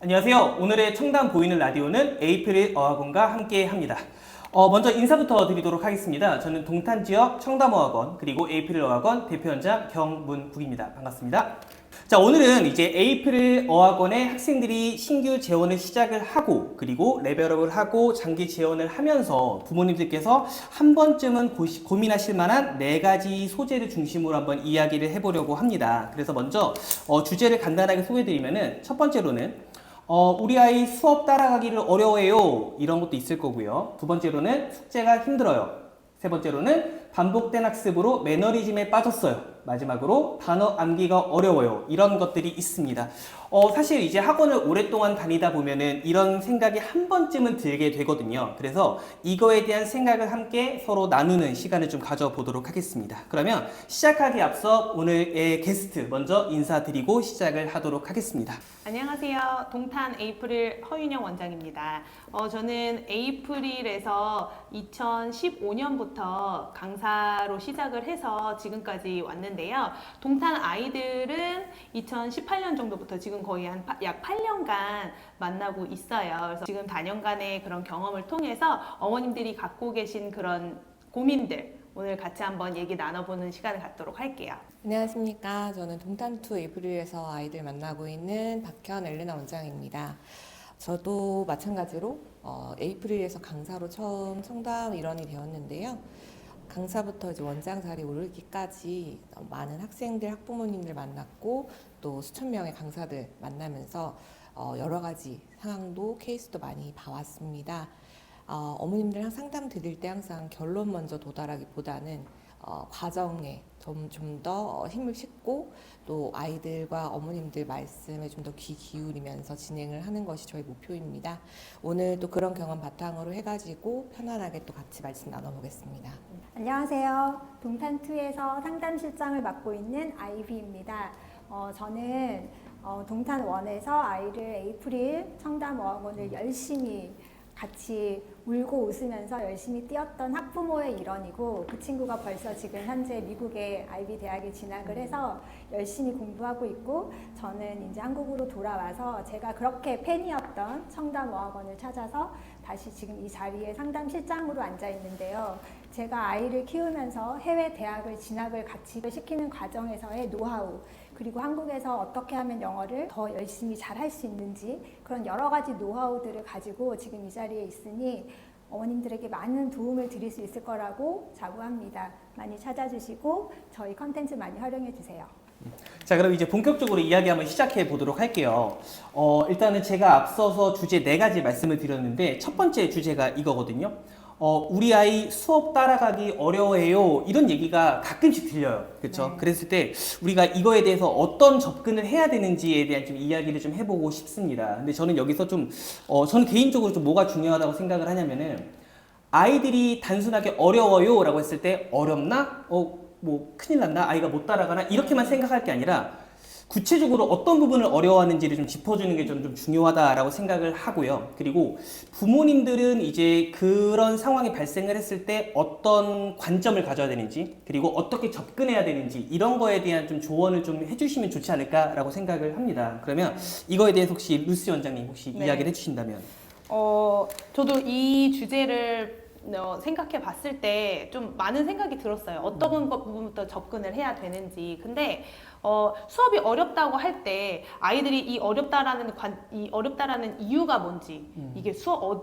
안녕하세요. 오늘의 청담 보이는 라디오는 에이프릴 어학원과 함께 합니다. 먼저 인사부터 드리도록 하겠습니다. 저는 동탄 지역 청담어학원 그리고 에이프릴 어학원 대표연장 경문국입니다. 반갑습니다. 자, 오늘은 이제 에이프릴 어학원의 학생들이 신규 재원을 시작을 하고 그리고 레벨업을 하고 장기 재원을 하면서 부모님들께서 한 번쯤은 고민하실 만한 4가지 소재를 중심으로 한번 이야기를 해보려고 합니다. 그래서 먼저 주제를 간단하게 소개해드리면은 첫 번째로는 우리 아이 수업 따라가기를 어려워해요. 이런 것도 있을 거고요. 두 번째로는 숙제가 힘들어요. 세 번째로는 반복된 학습으로 매너리즘에 빠졌어요. 마지막으로 단어 암기가 어려워요. 이런 것들이 있습니다. 사실 이제 학원을 오랫동안 다니다 보면은 이런 생각이 한 번쯤은 들게 되거든요. 그래서 이거에 대한 생각을 함께 서로 나누는 시간을 좀 가져보도록 하겠습니다. 그러면 시작하기 앞서 오늘의 게스트 먼저 인사드리고 시작을 하도록 하겠습니다. 안녕하세요. 동탄 에이프릴 허윤영 원장입니다. 저는 에이프릴에서 2015년부터 강사로 시작을 해서 지금까지 왔는데요. 동탄 아이들은 2018년 정도부터 지금 거의 약 8년간 만나고 있어요. 그래서 지금 4년간의 그런 경험을 통해서 어머님들이 갖고 계신 그런 고민들 오늘 같이 한번 얘기 나눠보는 시간을 갖도록 할게요. 안녕하십니까. 저는 동탄2 에이프릴에서 아이들 만나고 있는 박현 엘레나 원장입니다. 저도 마찬가지로 에이프릴에서 강사로 처음 청담 일원이 되었는데요. 강사부터 이제 원장 자리에 오르기까지 많은 학생들, 학부모님들 만났고 또 수천 명의 강사들 만나면서 여러 가지 상황도 케이스도 많이 봐왔습니다. 어머님들랑 상담 드릴 때 항상 결론 먼저 도달하기보다는 과정에 좀 더 힘을 싣고 또 아이들과 어머님들 말씀에 좀 더 귀 기울이면서 진행을 하는 것이 저희 목표입니다. 오늘 또 그런 경험 바탕으로 해가지고 편안하게 또 같이 말씀 나눠보겠습니다. 안녕하세요. 동탄2에서 상담실장을 맡고 있는 아이비입니다. 저는 동탄1에서 아이를 에이프릴 청담어학원을 열심히 같이 울고 웃으면서 열심히 뛰었던 학부모의 일원이고 그 친구가 벌써 지금 현재 미국의 아이비 대학에 진학을 해서 열심히 공부하고 있고 저는 이제 한국으로 돌아와서 제가 그렇게 팬이었던 청담어학원을 찾아서 다시 지금 이 자리에 상담실장으로 앉아 있는데요. 제가 아이를 키우면서 해외 대학을 진학을 같이 시키는 과정에서의 노하우 그리고 한국에서 어떻게 하면 영어를 더 열심히 잘 할 수 있는지 그런 여러 가지 노하우들을 가지고 지금 이 자리에 있으니 어머님들에게 많은 도움을 드릴 수 있을 거라고 자부합니다. 많이 찾아주시고 저희 컨텐츠 많이 활용해 주세요. 자, 그럼 이제 본격적으로 이야기 한번 시작해 보도록 할게요. 일단은 제가 앞서서 주제 4가지 말씀을 드렸는데 첫 번째 주제가 이거거든요. 우리 아이 수업 따라가기 어려워해요. 이런 얘기가 가끔씩 들려요. 그렇죠? 네. 그랬을 때 우리가 이거에 대해서 어떤 접근을 해야 되는지에 대한 좀 이야기를 좀 해보고 싶습니다. 근데 저는 여기서 저는 개인적으로 좀 뭐가 중요하다고 생각을 하냐면은 아이들이 단순하게 어려워요 라고 했을 때 어렵나? 뭐 큰일 났나? 아이가 못 따라가나? 이렇게만 생각할 게 아니라 구체적으로 어떤 부분을 어려워하는지를 좀 짚어주는 게 좀 중요하다라고 생각을 하고요. 그리고 부모님들은 이제 그런 상황이 발생을 했을 때 어떤 관점을 가져야 되는지 그리고 어떻게 접근해야 되는지 이런 거에 대한 좀 조언을 좀 해주시면 좋지 않을까라고 생각을 합니다. 그러면 이거에 대해서 혹시 루시 원장님 혹시 이야기를 해주신다면? 저도 이 주제를 생각해 봤을 때 좀 많은 생각이 들었어요. 어떤 부분부터 접근을 해야 되는지. 근데 수업이 어렵다고 할 때 아이들이 이 어렵다라는 이유가 뭔지 이게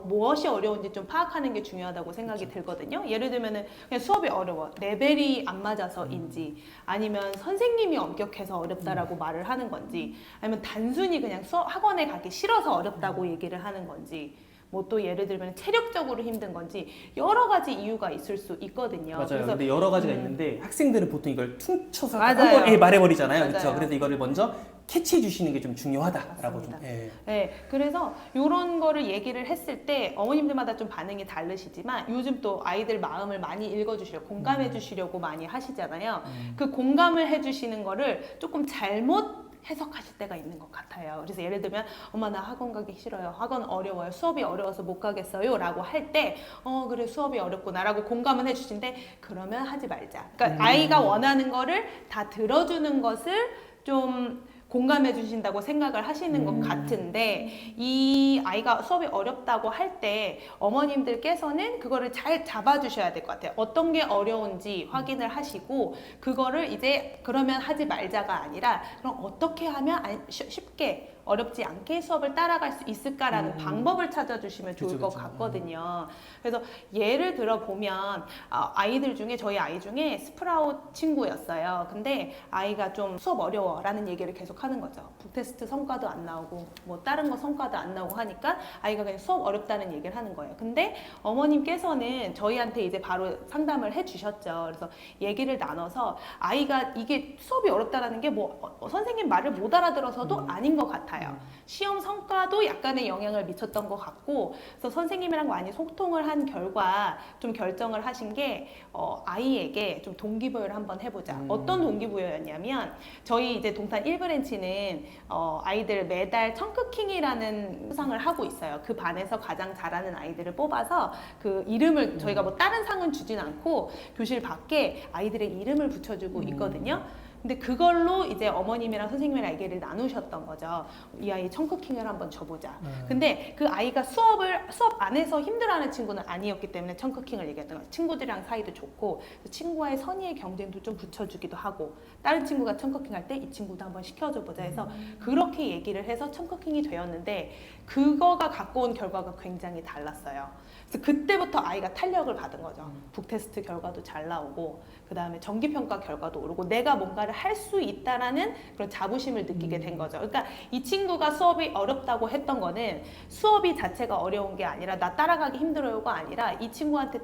무엇이 어려운지 좀 파악하는 게 중요하다고 생각이 들거든요. 예를 들면은 그냥 수업이 어려워 레벨이 안 맞아서인지 아니면 선생님이 엄격해서 어렵다라고 말을 하는 건지 아니면 단순히 그냥 학원에 가기 싫어서 어렵다고 얘기를 하는 건지 뭐 또 예를 들면 체력적으로 힘든 건지 여러 가지 이유가 있을 수 있거든요. 맞아요. 그래서 근데 여러 가지가 있는데 학생들은 보통 이걸 퉁쳐서 맞아요. 한 번에 말해버리잖아요. 맞아요. 그렇죠? 그래서 이거를 먼저 캐치해 주시는 게 좀 중요하다라고 좀. 네, 그래서 이런 거를 얘기를 했을 때 어머님들마다 좀 반응이 다르시지만 요즘 또 아이들 마음을 많이 읽어주시려고 공감해 주시려고 많이 하시잖아요. 그 공감을 해주시는 거를 조금 잘못 해석하실 때가 있는 것 같아요. 그래서 예를 들면 엄마 나 학원 가기 싫어요. 학원 어려워요. 수업이 어려워서 못 가겠어요. 라고 할 때 그래 수업이 어렵구나 라고 공감은 해주신데 그러면 하지 말자. 그러니까 아이가 원하는 거를 다 들어주는 것을 좀 공감해 주신다고 생각을 하시는 것 같은데 이 아이가 수업이 어렵다고 할 때 어머님들께서는 그거를 잘 잡아주셔야 될 것 같아요. 어떤 게 어려운지 확인을 하시고 그거를 이제 그러면 하지 말자가 아니라 그럼 어떻게 하면 쉽게 어렵지 않게 수업을 따라갈 수 있을까라는 방법을 찾아주시면 좋을 것 같거든요. 그래서 예를 들어 보면 아이들 중에 저희 아이 중에 스프라웃 친구였어요. 근데 아이가 좀 수업 어려워라는 얘기를 계속 하는 거죠. 북테스트 성과도 안 나오고 뭐 다른 거 성과도 안 나오고 하니까 아이가 그냥 수업 어렵다는 얘기를 하는 거예요. 근데 어머님께서는 저희한테 이제 바로 상담을 해주셨죠. 그래서 얘기를 나눠서 아이가 이게 수업이 어렵다라는 게 뭐 선생님 말을 못 알아들어서도 아닌 것 같아요. 시험 성과도 약간의 영향을 미쳤던 것 같고 그래서 선생님이랑 많이 소통을 한 결과 좀 결정을 하신 게 아이에게 좀 동기부여를 한번 해보자. 어떤 동기부여였냐면 저희 이제 동탄 1브랜치는 아이들 매달 청크킹이라는 수상을 하고 있어요. 그 반에서 가장 잘하는 아이들을 뽑아서 그 이름을 저희가 뭐 다른 상은 주진 않고 교실 밖에 아이들의 이름을 붙여주고 있거든요. 근데 그걸로 이제 어머님이랑 선생님이랑 얘기를 나누셨던 거죠. 이 아이 청크킹을 한번 줘보자. 근데 그 아이가 수업 안에서 힘들어하는 친구는 아니었기 때문에 청크킹을 얘기했던 거예요. 친구들이랑 사이도 좋고 친구와의 선의의 경쟁도 좀 붙여주기도 하고 다른 친구가 청크킹 할 때 이 친구도 한번 시켜줘 보자 해서 그렇게 얘기를 해서 청크킹이 되었는데 그거가 갖고 온 결과가 굉장히 달랐어요. 그래서 그때부터 아이가 탄력을 받은 거죠. 북테스트 결과도 잘 나오고 그 다음에 정기평가 결과도 오르고 내가 뭔가를 할 수 있다라는 그런 자부심을 느끼게 된 거죠. 그러니까 이 친구가 수업이 어렵다고 했던 거는 수업이 자체가 어려운 게 아니라 나 따라가기 힘들어요가 아니라 이 친구한테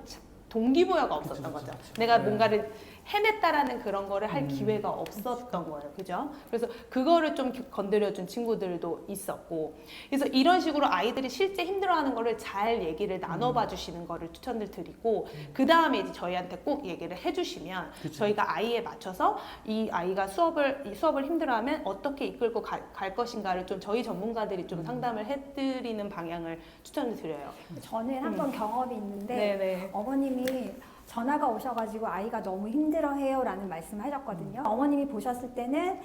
동기부여가 없었던 거죠. 내가 뭔가를 해냈다라는 그런 거를 할 기회가 없었던 거예요. 그죠? 그래서 그거를 좀 건드려준 친구들도 있었고. 그래서 이런 식으로 아이들이 실제 힘들어하는 거를 잘 얘기를 나눠봐 주시는 거를 추천을 드리고, 그 다음에 이제 저희한테 꼭 얘기를 해주시면 저희가 아이에 맞춰서 이 아이가 수업을 힘들어하면 어떻게 이끌고 갈 것인가를 좀 저희 전문가들이 좀 상담을 해드리는 방향을 추천을 드려요. 저는 한 번 경험이 있는데 네네. 어머님이 전화가 오셔가지고 아이가 너무 힘들어해요 라는 말씀을 하셨거든요. 어머님이 보셨을 때는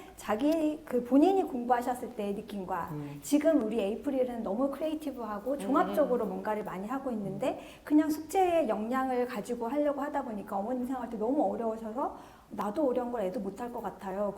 본인이 공부하셨을 때의 느낌과 지금 우리 에이프릴은 너무 크리에이티브하고 종합적으로 뭔가를 많이 하고 있는데 그냥 숙제의 역량을 가지고 하려고 하다 보니까 어머님 생각할 때 너무 어려우셔서 나도 어려운 걸 애도 못할 것 같아요.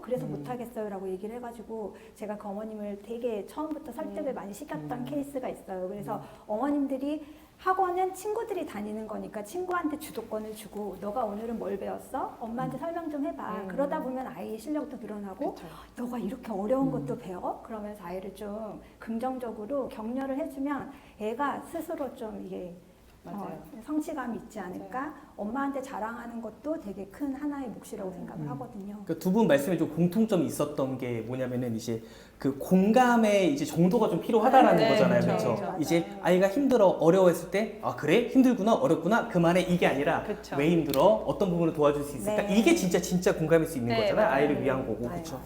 그래서 못하겠어요 라고 얘기를 해가지고 제가 그 어머님을 되게 처음부터 설득을 많이 시켰던 케이스가 있어요. 그래서 어머님들이 학원은 친구들이 다니는 거니까 친구한테 주도권을 주고 너가 오늘은 뭘 배웠어? 엄마한테 설명 좀 해봐. 그러다 보면 아이의 실력도 늘어나고 그쵸. 너가 이렇게 어려운 것도 배워? 그러면서 아이를 좀 긍정적으로 격려를 해주면 애가 스스로 좀 이게 맞아요. 성취감이 있지 않을까? 엄마한테 자랑하는 것도 되게 큰 하나의 몫이라고 생각을 하거든요. 그러니까 두 분 말씀에 좀 공통점이 있었던 게 뭐냐면은 이제 그 공감의 이제 정도가 좀 필요하다라는 네, 거잖아요. 그렇죠. 그렇죠? 맞아요. 이제 아이가 힘들어 어려워했을 때 아 그래 힘들구나 어렵구나 그만해 이게 아니라 그쵸. 왜 힘들어 어떤 부분을 도와줄 수 있을까 네. 이게 진짜 공감일 수 있는 네, 거잖아요. 맞아요. 아이를 위한 거고 맞아요. 그렇죠.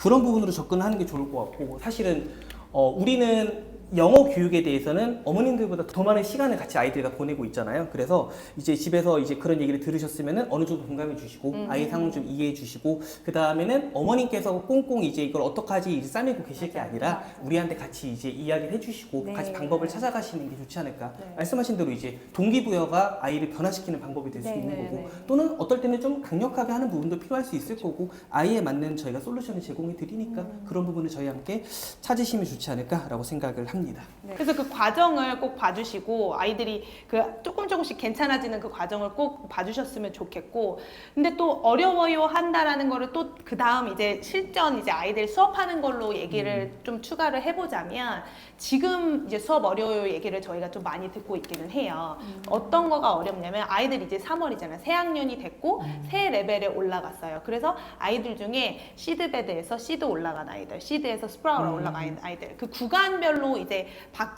그런 부분으로 접근하는 게 좋을 것 같고 사실은 우리는 영어 교육에 대해서는 어머님들보다 더 많은 시간을 같이 아이들과 보내고 있잖아요. 그래서 이제 집에서 이제 그런 얘기를 들으셨으면은 어느 정도 공감해 주시고 아이 상황 좀 이해해 주시고 그 다음에는 어머님께서 꽁꽁 이제 이걸 어떡하지 이제 싸매고 계실 게 아니라 우리한테 같이 이제 이야기를 해주시고 네. 같이 방법을 찾아가시는 게 좋지 않을까. 네. 말씀하신 대로 이제 동기부여가 아이를 변화시키는 방법이 될 수 네, 있는 네, 거고 네. 또는 어떨 때는 좀 강력하게 하는 부분도 필요할 수 있을 거고 아이에 맞는 저희가 솔루션을 제공해 드리니까 그런 부분을 저희 함께 찾으시면 좋지 않을까라고 생각을 합니다. 그래서 그 과정을 꼭 봐주시고 아이들이 그 조금씩 괜찮아지는 그 과정을 꼭 봐주셨으면 좋겠고, 근데 또 어려워요 한다라는 거를 또 그 다음 이제 실전 이제 아이들 수업하는 걸로 얘기를 좀 추가를 해보자면 지금 이제 수업 어려워요 얘기를 저희가 좀 많이 듣고 있기는 해요. 어떤 거가 어렵냐면 아이들 이제 3월이잖아요. 새 학년이 됐고 새 레벨에 올라갔어요. 그래서 아이들 중에 시드베드에서 시드 올라간 아이들, 시드에서 스프라우로 올라간 아이들, 그 구간별로 이제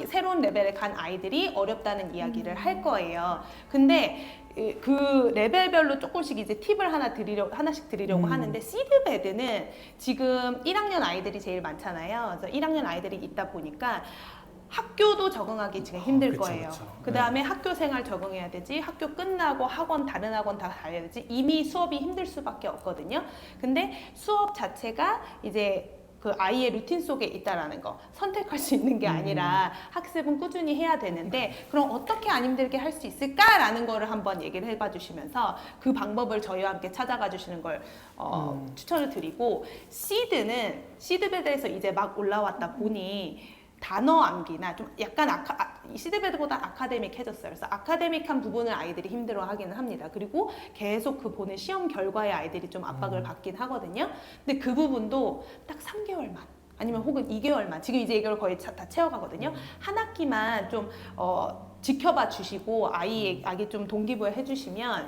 새로운 레벨에 간 아이들이 어렵다는 이야기를 할 거예요. 근데 그 레벨별로 조금씩 이제 팁을 하나씩 드리려고 하는데, 시드베드는 지금 1학년 아이들이 제일 많잖아요. 그래서 1학년 아이들이 있다 보니까 학교도 적응하기 지금 힘들 그쵸, 거예요. 그쵸. 그 다음에 학교 생활 적응해야 되지, 학교 끝나고 학원, 다른 학원 다 가야 되지, 이미 수업이 힘들 수밖에 없거든요. 근데 수업 자체가 이제 그 아이의 루틴 속에 있다라는 거, 선택할 수 있는 게 아니라 학습은 꾸준히 해야 되는데, 그럼 어떻게 안 힘들게 할 수 있을까라는 거를 한번 얘기를 해봐 주시면서 그 방법을 저희와 함께 찾아가 주시는 걸 추천을 드리고, 시드베드에서 이제 막 올라왔다 보니 단어 암기나 좀 약간 시드베드보다 아카데믹해졌어요. 그래서 아카데믹한 부분을 아이들이 힘들어하기는 합니다. 그리고 계속 그 보는 시험 결과에 아이들이 좀 압박을 받긴 하거든요. 근데 그 부분도 딱 3개월만 아니면 혹은 2개월만, 지금 이제 2개월 거의 다 채워가거든요. 한 학기만 좀 지켜봐 주시고 아기 좀 동기부여 해주시면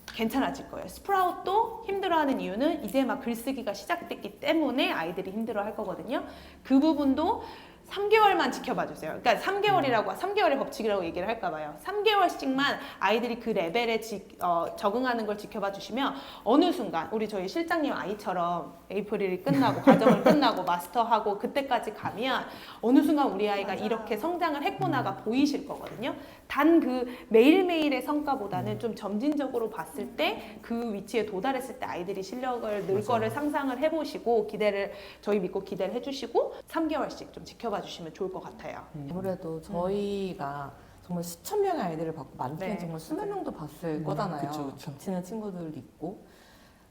괜찮아질 거예요. 스프라웃도 힘들어하는 이유는 이제 막 글쓰기가 시작됐기 때문에 아이들이 힘들어할 거거든요. 그 부분도 3개월만 지켜봐 주세요. 그러니까 3개월의 법칙이라고 얘기를 할까 봐요. 3개월씩만 아이들이 그 레벨에 적응하는 걸 지켜봐 주시면 어느 순간 우리 저희 실장님 아이처럼 에이프릴이 끝나고 과정을 끝나고 마스터하고 그때까지 가면 어느 순간 우리 아이가 이렇게 성장을 했구나가 보이실 거거든요. 단 그 매일매일의 성과보다는 좀 점진적으로 봤을 때 그 위치에 도달했을 때 아이들이 실력을 늘 거를 상상을 해보시고 저희 믿고 기대를 해주시고 3개월씩 좀 지켜봐 주시면 좋을 것 같아요. 아무래도 저희가 정말 수천 명의 아이들을 받고 많게는 네. 정말 수백 명도 봤을 거잖아요. 그쵸, 그쵸. 겹치는 친구들도 있고,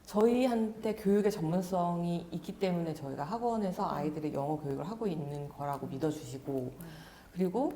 저희한테 교육의 전문성이 있기 때문에 저희가 학원에서 아이들의 영어 교육을 하고 있는 거라고 믿어주시고, 그리고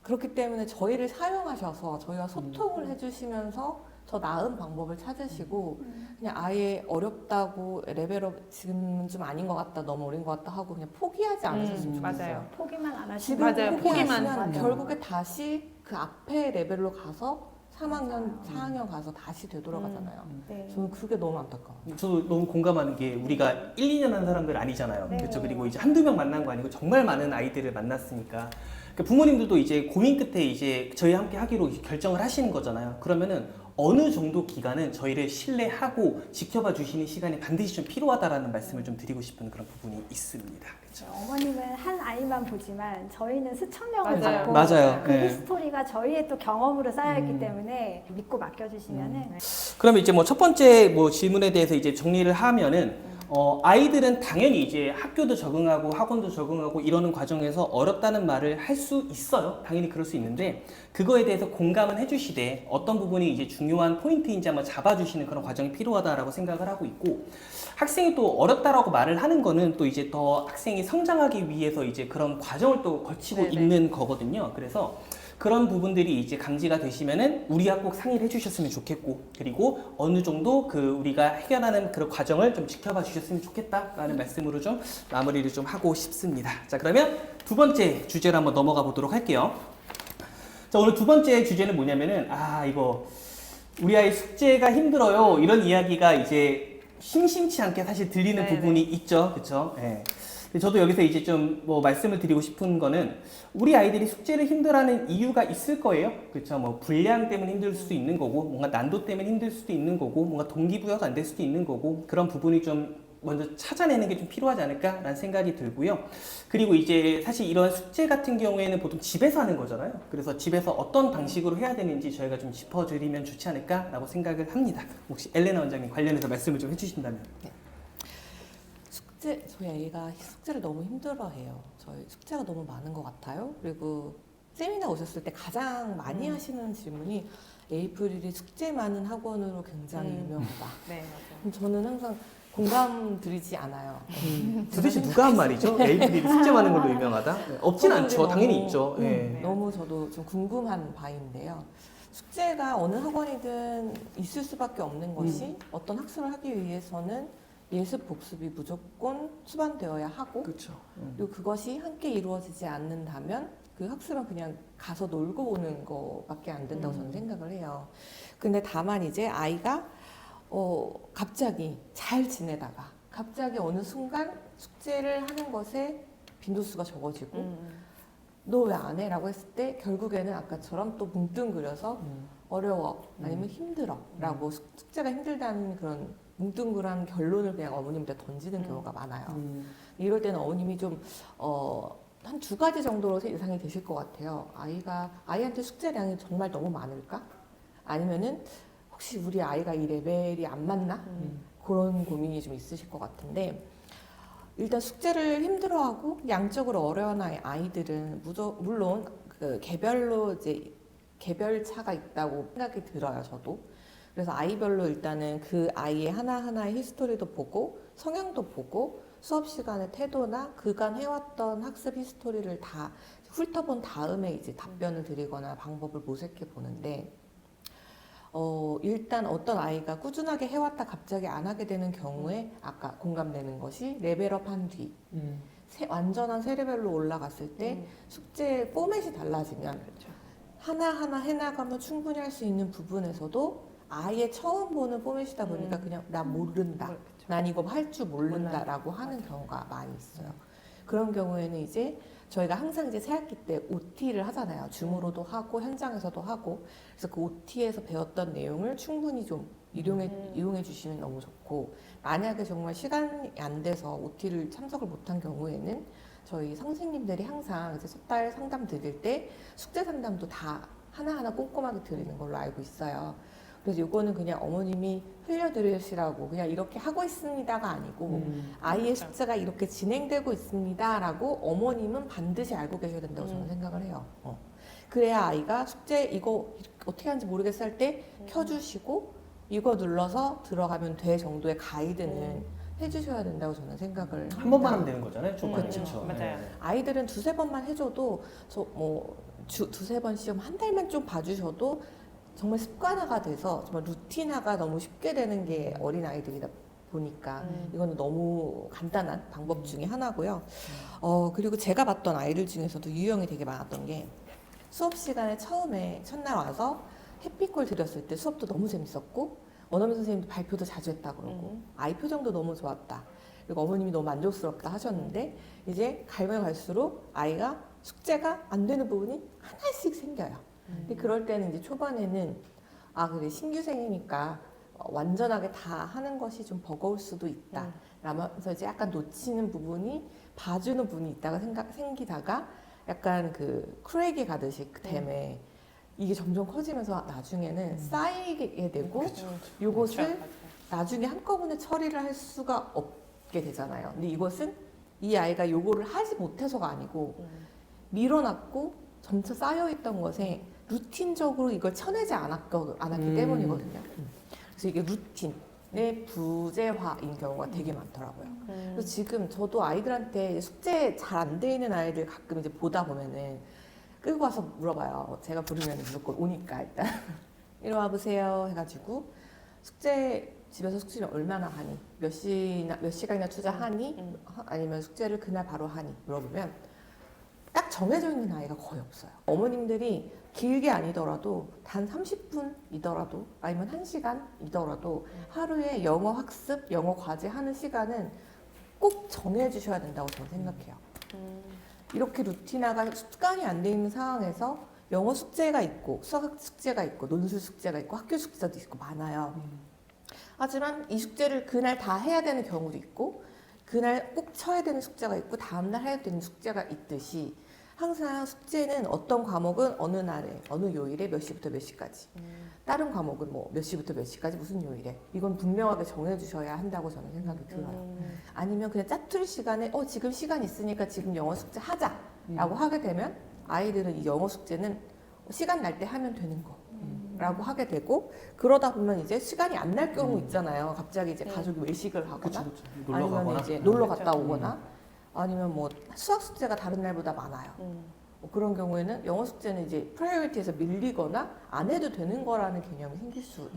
그렇기 때문에 저희를 사용하셔서 저희와 소통을 해주시면서 더 나은 방법을 찾으시고, 그냥 아예 어렵다고 레벨업 지금은 좀 아닌 것 같다, 너무 어린 것 같다 하고 그냥 포기하지 않으셨으면 좋겠어요. 맞아요. 포기만 안 하시면 지금 맞아요. 포기하시면 포기만. 결국에 다시 그 앞에 레벨로 가서 3학년, 4학년 가서 다시 되돌아가잖아요. 네. 저는 그게 너무 안타까워요. 저도 너무 공감하는 게, 우리가 1, 2년 한 사람들 아니잖아요. 네. 그렇죠. 그리고 이제 한두 명 만난 거 아니고 정말 많은 아이들을 만났으니까, 그러니까 부모님들도 이제 고민 끝에 이제 저희 함께 하기로 결정을 하시는 거잖아요. 그러면은 어느 정도 기간은 저희를 신뢰하고 지켜봐 주시는 시간이 반드시 좀 필요하다라는 말씀을 좀 드리고 싶은 그런 부분이 있습니다. 그렇죠. 어머님은 한 아이만 보지만 저희는 수천 명을 맞아요. 받고 맞아요. 그 네. 스토리가 저희의 또 경험으로 쌓여있기 때문에 믿고 맡겨주시면은 그러면 이제 뭐 첫 번째 뭐 질문에 대해서 이제 정리를 하면은, 아이들은 당연히 이제 학교도 적응하고 학원도 적응하고 이러는 과정에서 어렵다는 말을 할 수 있어요. 당연히 그럴 수 있는데, 그거에 대해서 공감은 해주시되 어떤 부분이 이제 중요한 포인트인지 한번 잡아주시는 그런 과정이 필요하다라고 생각을 하고 있고, 학생이 또 어렵다라고 말을 하는 거는 또 이제 더 학생이 성장하기 위해서 이제 그런 과정을 또 거치고 네네. 있는 거거든요. 그래서 그런 부분들이 이제 감지가 되시면은 우리와 꼭 상의를 해주셨으면 좋겠고, 그리고 어느 정도 그 우리가 해결하는 그런 과정을 좀 지켜봐 주셨으면 좋겠다라는 말씀으로 좀 마무리를 좀 하고 싶습니다. 자, 그러면 두 번째 주제로 한번 넘어가 보도록 할게요. 자, 오늘 두 번째 주제는 뭐냐면은, 이거 우리 아이 숙제가 힘들어요, 이런 이야기가 이제 심심치 않게 사실 들리는 네네. 부분이 있죠. 그렇죠? 예. 저도 여기서 이제 좀 뭐 말씀을 드리고 싶은 거는, 우리 아이들이 숙제를 힘들어하는 이유가 있을 거예요. 그렇죠? 뭐 분량 때문에 힘들 수도 있는 거고, 뭔가 난도 때문에 힘들 수도 있는 거고, 뭔가 동기부여가 안 될 수도 있는 거고, 그런 부분이 좀 먼저 찾아내는 게 좀 필요하지 않을까라는 생각이 들고요. 그리고 이제 사실 이런 숙제 같은 경우에는 보통 집에서 하는 거잖아요. 그래서 집에서 어떤 방식으로 해야 되는지 저희가 좀 짚어드리면 좋지 않을까라고 생각을 합니다. 혹시 엘레나 원장님 관련해서 말씀을 좀 해주신다면. 저희 애가 숙제를 너무 힘들어해요. 저희 숙제가 너무 많은 것 같아요. 그리고 세미나 오셨을 때 가장 많이 하시는 질문이, 에이프릴이 숙제 많은 학원으로 굉장히 유명하다. 네, 맞아요. 그럼 저는 항상 공감 드리지 않아요. 도대체 누가 한 말이죠? 에이프릴이 숙제 많은 걸로 유명하다? 없진 저도 않죠. 너무, 당연히 있죠. 예. 너무 저도 좀 궁금한 바인데요. 숙제가 어느 학원이든 있을 수밖에 없는 것이, 어떤 학습을 하기 위해서는 예습 복습이 무조건 수반되어야 하고, 그렇죠. 그리고 그것이 함께 이루어지지 않는다면 그 학습은 그냥 가서 놀고 오는 거밖에 안 된다고 저는 생각을 해요. 근데 다만 이제 아이가 갑자기 잘 지내다가 갑자기 어느 순간 숙제를 하는 것에 빈도수가 적어지고, 너 왜 안 해? 라고 했을 때 결국에는 아까처럼 또 뭉뚱그려서 어려워 아니면 힘들어 라고 숙제가 힘들다는 그런 뭉뚱그란 결론을 그냥 어머님한테 던지는 경우가 많아요. 이럴 때는 어머님이 좀 한 두 가지 정도로 예상이 되실 것 같아요. 아이한테 숙제량이 정말 너무 많을까? 아니면은 혹시 우리 아이가 이 레벨이 안 맞나? 그런 고민이 좀 있으실 것 같은데, 일단 숙제를 힘들어하고 양적으로 어려운 아이들은 물론 그 개별로 이제 개별차가 있다고 생각이 들어요, 저도. 그래서 아이별로 일단은 그 아이의 하나하나의 히스토리도 보고 성향도 보고 수업 시간의 태도나 그간 해왔던 학습 히스토리를 다 훑어본 다음에 이제 답변을 드리거나 방법을 모색해 보는데, 일단 어떤 아이가 꾸준하게 해왔다 갑자기 안 하게 되는 경우에 아까 공감되는 것이 레벨업 한 뒤 완전한 새 레벨로 올라갔을 때 숙제 포맷이 달라지면 하나하나 해나가면 충분히 할 수 있는 부분에서도 아예 처음 보는 포맷이다 보니까 그냥 나 모른다. 난 이거 할 줄 모른다라고 하는 경우가 많이 있어요. 그런 경우에는 이제 저희가 항상 이제 새학기 때 OT를 하잖아요. 줌으로도 하고 현장에서도 하고. 그래서 그 OT에서 배웠던 내용을 충분히 좀 이용해 주시면 너무 좋고, 만약에 정말 시간이 안 돼서 OT를 참석을 못한 경우에는 저희 선생님들이 항상 이제 첫 달 상담 드릴 때 숙제 상담도 다 하나하나 꼼꼼하게 드리는 걸로 알고 있어요. 그래서 이거는 그냥 어머님이 흘려드리시라고 그냥 이렇게 하고 있습니다가 아니고 아이의 숙제가 이렇게 진행되고 있습니다라고 어머님은 반드시 알고 계셔야 된다고 저는 생각을 해요. 그래야 아이가 숙제 이거 어떻게 하는지 모르겠어 할 때 켜주시고 이거 눌러서 들어가면 돼 정도의 가이드는 해주셔야 된다고 저는 생각을 한 번만 하면 되는 거잖아요. 초반에. 그렇죠. 그렇죠. 맞아요. 아이들은 두세 번만 해줘도 두세 번 시험 한 달만 좀 봐주셔도 정말 습관화가 돼서 정말 루틴화가 너무 쉽게 되는 게 어린 아이들이다 보니까 이거는 너무 간단한 방법 중에 하나고요. 그리고 제가 봤던 아이들 중에서도 유형이 되게 많았던 게 수업 시간에 처음에 첫날 와서 해피콜 드렸을 때 수업도 너무 재밌었고 원어민 선생님도 발표도 자주 했다 그러고 아이 표정도 너무 좋았다. 그리고 어머님이 너무 만족스럽다 하셨는데 이제 가면 갈수록 아이가 숙제가 안 되는 부분이 하나씩 생겨요. 근데 그럴 때는 이제 초반에는 그래 신규생이니까 완전하게 다 하는 것이 좀 버거울 수도 있다. 라면서 이제 약간 놓치는 부분이 봐주는 부분이 있다가 생기다가 약간 그 크레이기 가듯이 그 댐에 이게 점점 커지면서 나중에는 쌓이게 되고 요것을 나중에 한꺼번에 처리를 할 수가 없게 되잖아요. 근데 이것은 이 아이가 요거를 하지 못해서가 아니고 밀어놨고 점차 쌓여있던 것에 루틴적으로 이걸 쳐내지 않았기 때문이거든요. 그래서 이게 루틴의 부재화인 경우가 되게 많더라고요. 그래서 지금 저도 아이들한테 숙제 잘 안 돼 있는 아이들 가끔 이제 보다 보면은 끌고 와서 물어봐요. 제가 부르면 무조건 오니까 일단 이리 와 보세요 해가지고 집에서 숙제를 얼마나 하니? 몇 시간이나 투자하니? 아니면 숙제를 그날 바로 하니? 물어보면 딱 정해져 있는 아이가 거의 없어요. 어머님들이 길게 아니더라도 단 30분이더라도 아니면 1시간이더라도 하루에 영어 학습, 영어 과제 하는 시간은 꼭 정해주셔야 된다고 저는 생각해요. 이렇게 루틴화가 습관이 안 돼 있는 상황에서 영어 숙제가 있고 수학 숙제가 있고 논술 숙제가 있고 학교 숙제도 있고 많아요. 하지만 이 숙제를 그날 다 해야 되는 경우도 있고 그날 꼭 쳐야 되는 숙제가 있고 다음날 해야 되는 숙제가 있듯이 항상 숙제는 어떤 과목은 어느 날에 어느 요일에 몇 시부터 몇 시까지 다른 과목은 뭐 몇 시부터 몇 시까지 무슨 요일에 이건 분명하게 정해주셔야 한다고 저는 생각이 들어요. 아니면 그냥 짜투리 시간에 지금 시간 있으니까 지금 영어 숙제 하자라고 하게 되면 아이들은 이 영어 숙제는 시간 날 때 하면 되는 거라고 하게 되고 그러다 보면 이제 시간이 안 날 경우 있잖아요. 갑자기 이제 가족이 외식을 하거나 놀러 아니면 가거나. 이제 놀러 갔다 오거나 아니면 뭐 수학 숙제가 다른 날보다 많아요. 뭐 그런 경우에는 영어 숙제는 이제 프라이어리티에서 밀리거나 안 해도 되는 거라는 개념이 생길 수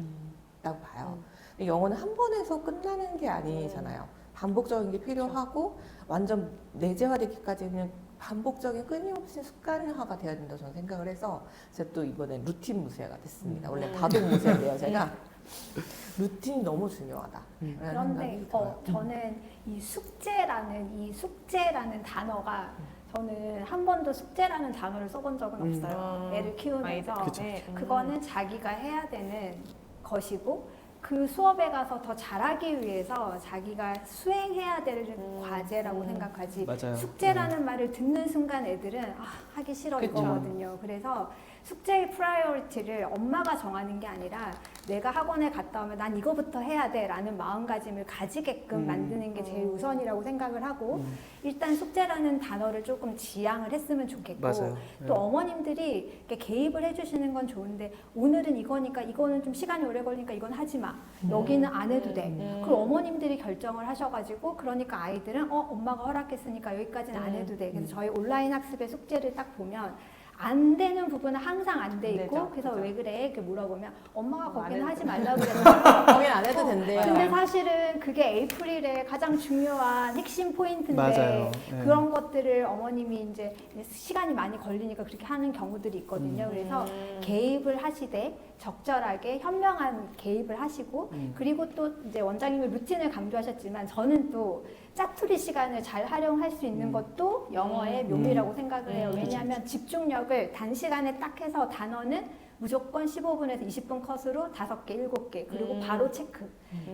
있다고 봐요. 근데 영어는 한 번 해서 끝나는 게 아니잖아요. 반복적인 게 필요하고 완전 내재화되기까지는 반복적인 끊임없이 습관화가 돼야 된다고 저는 생각을 해서 제가 또 이번에 루틴 무새가 됐습니다. 원래 다동 무새인데요, 제가. 루틴이 너무 중요하다. 그런데 저는 이 숙제라는 단어가 저는 한 번도 숙제라는 단어를 써본 적은 없어요. 아, 애를 키우면서. 그쵸. 네, 그거는 자기가 해야 되는 것이고 그 수업에 가서 더 잘하기 위해서 자기가 수행해야 될 과제라고 생각하지 맞아요. 숙제라는 말을 듣는 순간 애들은 하기 싫어 그쵸. 이거거든요. 그래서 숙제의 프라이어리티를 엄마가 정하는 게 아니라 내가 학원에 갔다 오면 난 이거부터 해야 돼 라는 마음가짐을 가지게끔 만드는 게 제일 우선이라고 생각을 하고 일단 숙제라는 단어를 조금 지양을 했으면 좋겠고 맞아요. 또 어머님들이 이렇게 개입을 해주시는 건 좋은데 오늘은 이거니까 이거는 좀 시간이 오래 걸리니까 이건 하지 마. 여기는 안 해도 돼. 그럼 어머님들이 결정을 하셔가지고 그러니까 아이들은 엄마가 허락했으니까 여기까지는 안 해도 돼. 그래서 저희 온라인 학습의 숙제를 딱 보면 안 되는 부분은 항상 안 돼 있고 되죠. 그래서 그죠. 왜 그래? 이렇게 물어보면 엄마가 안 거기는 해도 하지 말라고 그랬어. 거긴 안 해도 된대요. 근데 사실은 그게 에이프릴의 가장 중요한 핵심 포인트인데 맞아요. 네. 그런 것들을 어머님이 이제 시간이 많이 걸리니까 그렇게 하는 경우들이 있거든요. 그래서 개입을 하시되 적절하게 현명한 개입을 하시고 그리고 또 이제 원장님이 루틴을 강조하셨지만 저는 또 짜투리 시간을 잘 활용할 수 있는 것도 영어의 묘미라고 생각을 해요. 왜냐하면 집중력을 단시간에 딱 해서 단어는 무조건 15분에서 20분 컷으로 5개, 7개 그리고 바로 체크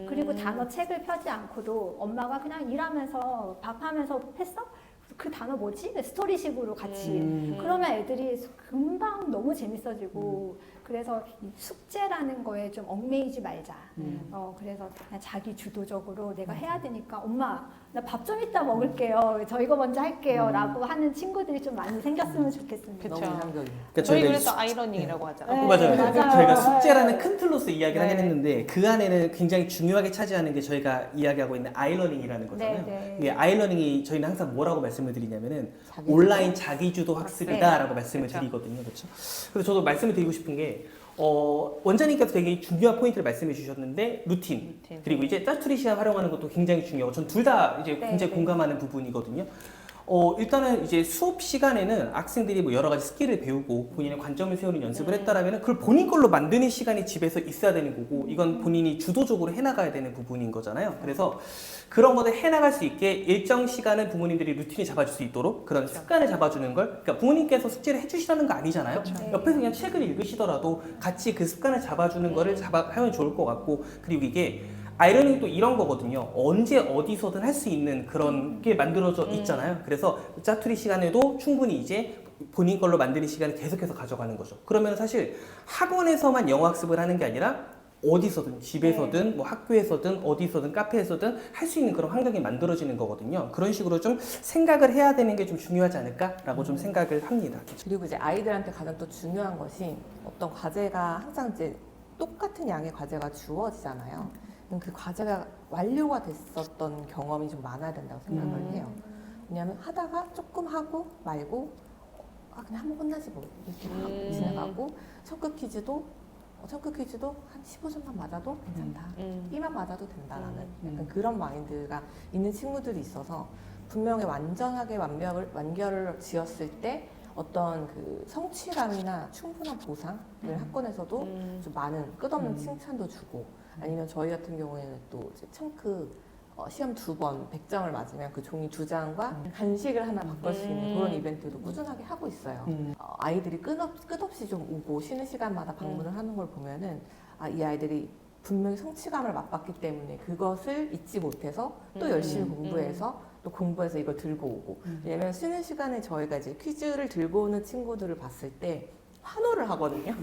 그리고 단어 책을 펴지 않고도 엄마가 그냥 일하면서 밥하면서 했어? 그 단어 뭐지? 스토리식으로 같이 그러면 애들이 금방 너무 재밌어지고 그래서 이 숙제라는 거에 좀 얽매이지 말자. 그래서 그냥 자기 주도적으로 내가 해야 되니까 엄마 나 밥 좀 이따 먹을게요. 저 이거 먼저 할게요. 라고 하는 친구들이 좀 많이 생겼으면 좋겠습니다. 그쵸. 너무 이상적이에요. 그러니까 저희 저희가 그래서 숙- 아이러닝이라고 하잖아요. 네. 맞아요. 맞아요. 저희가 숙제라는 네. 큰 틀로서 이야기를 하긴 네. 했는데 그 안에는 굉장히 중요하게 차지하는 게 저희가 이야기하고 있는 아이러닝이라는 거잖아요. 네, 네. 이게 아이러닝이 저희는 항상 뭐라고 말씀을 드리냐면은 자기주도? 온라인 자기주도 학습이다라고 네. 말씀을 그쵸. 드리거든요. 그렇죠? 그래서 저도 말씀을 드리고 싶은 게 원장님께서 되게 중요한 포인트를 말씀해 주셨는데 루틴. 그리고 이제 짜투리 시간 활용하는 것도 굉장히 중요하고 전 둘 다 이제 네, 굉장히 네. 공감하는 부분이거든요. 일단은 이제 수업 시간에는 학생들이 뭐 여러 가지 스킬을 배우고 본인의 관점을 세우는 연습을 했다라면 그걸 본인 걸로 만드는 시간이 집에서 있어야 되는 거고 이건 본인이 주도적으로 해나가야 되는 부분인 거잖아요. 그래서 그런 것을 해나갈 수 있게 일정 시간은 부모님들이 루틴을 잡아줄 수 있도록 그런 습관을 잡아주는 걸 그러니까 부모님께서 숙제를 해주시라는 거 아니잖아요. 그렇죠. 옆에서 그냥 책을 읽으시더라도 같이 그 습관을 잡아주는 거를 하면 좋을 것 같고 그리고 이게 아이러닝이 또 이런 거거든요. 언제 어디서든 할 수 있는 그런 게 만들어져 있잖아요. 그래서 짜투리 시간에도 충분히 이제 본인 걸로 만드는 시간을 계속해서 가져가는 거죠. 그러면 사실 학원에서만 영어 학습을 하는 게 아니라 어디서든 집에서든 뭐 학교에서든 어디서든 카페에서든 할 수 있는 그런 환경이 만들어지는 거거든요. 그런 식으로 좀 생각을 해야 되는 게 좀 중요하지 않을까라고 좀 생각을 합니다. 그리고 이제 아이들한테 가장 또 중요한 것이 어떤 과제가 항상 이제 똑같은 양의 과제가 주어지잖아요. 그럼 그 과제가 완료가 됐었던 경험이 좀 많아야 된다고 생각을 해요. 왜냐하면 하다가 조금 하고 말고 그냥 한번 끝나지 뭐 이렇게 하고 지나가고 청크 퀴즈도 한 15점만 맞아도 괜찮다. B만 맞아도 된다라는 약간 그런 마인드가 있는 친구들이 있어서 분명히 완전하게 완결을 지었을 때 어떤 그 성취감이나 충분한 보상을 학원에서도 좀 많은 끝없는 칭찬도 주고 아니면 저희 같은 경우에는 또 이제 청크 시험 2번 100점을 맞으면 그 종이 2장과 간식을 하나 바꿀 수 있는 그런 이벤트도 꾸준하게 하고 있어요. 아이들이 끝없이 좀 오고 쉬는 시간마다 방문을 하는 걸 보면은 이 아이들이 분명히 성취감을 맛봤기 때문에 그것을 잊지 못해서 또 열심히 공부해서 또 공부해서 이걸 들고 오고 왜냐면 쉬는 시간에 저희가 이제 퀴즈를 들고 오는 친구들을 봤을 때 환호를 하거든요.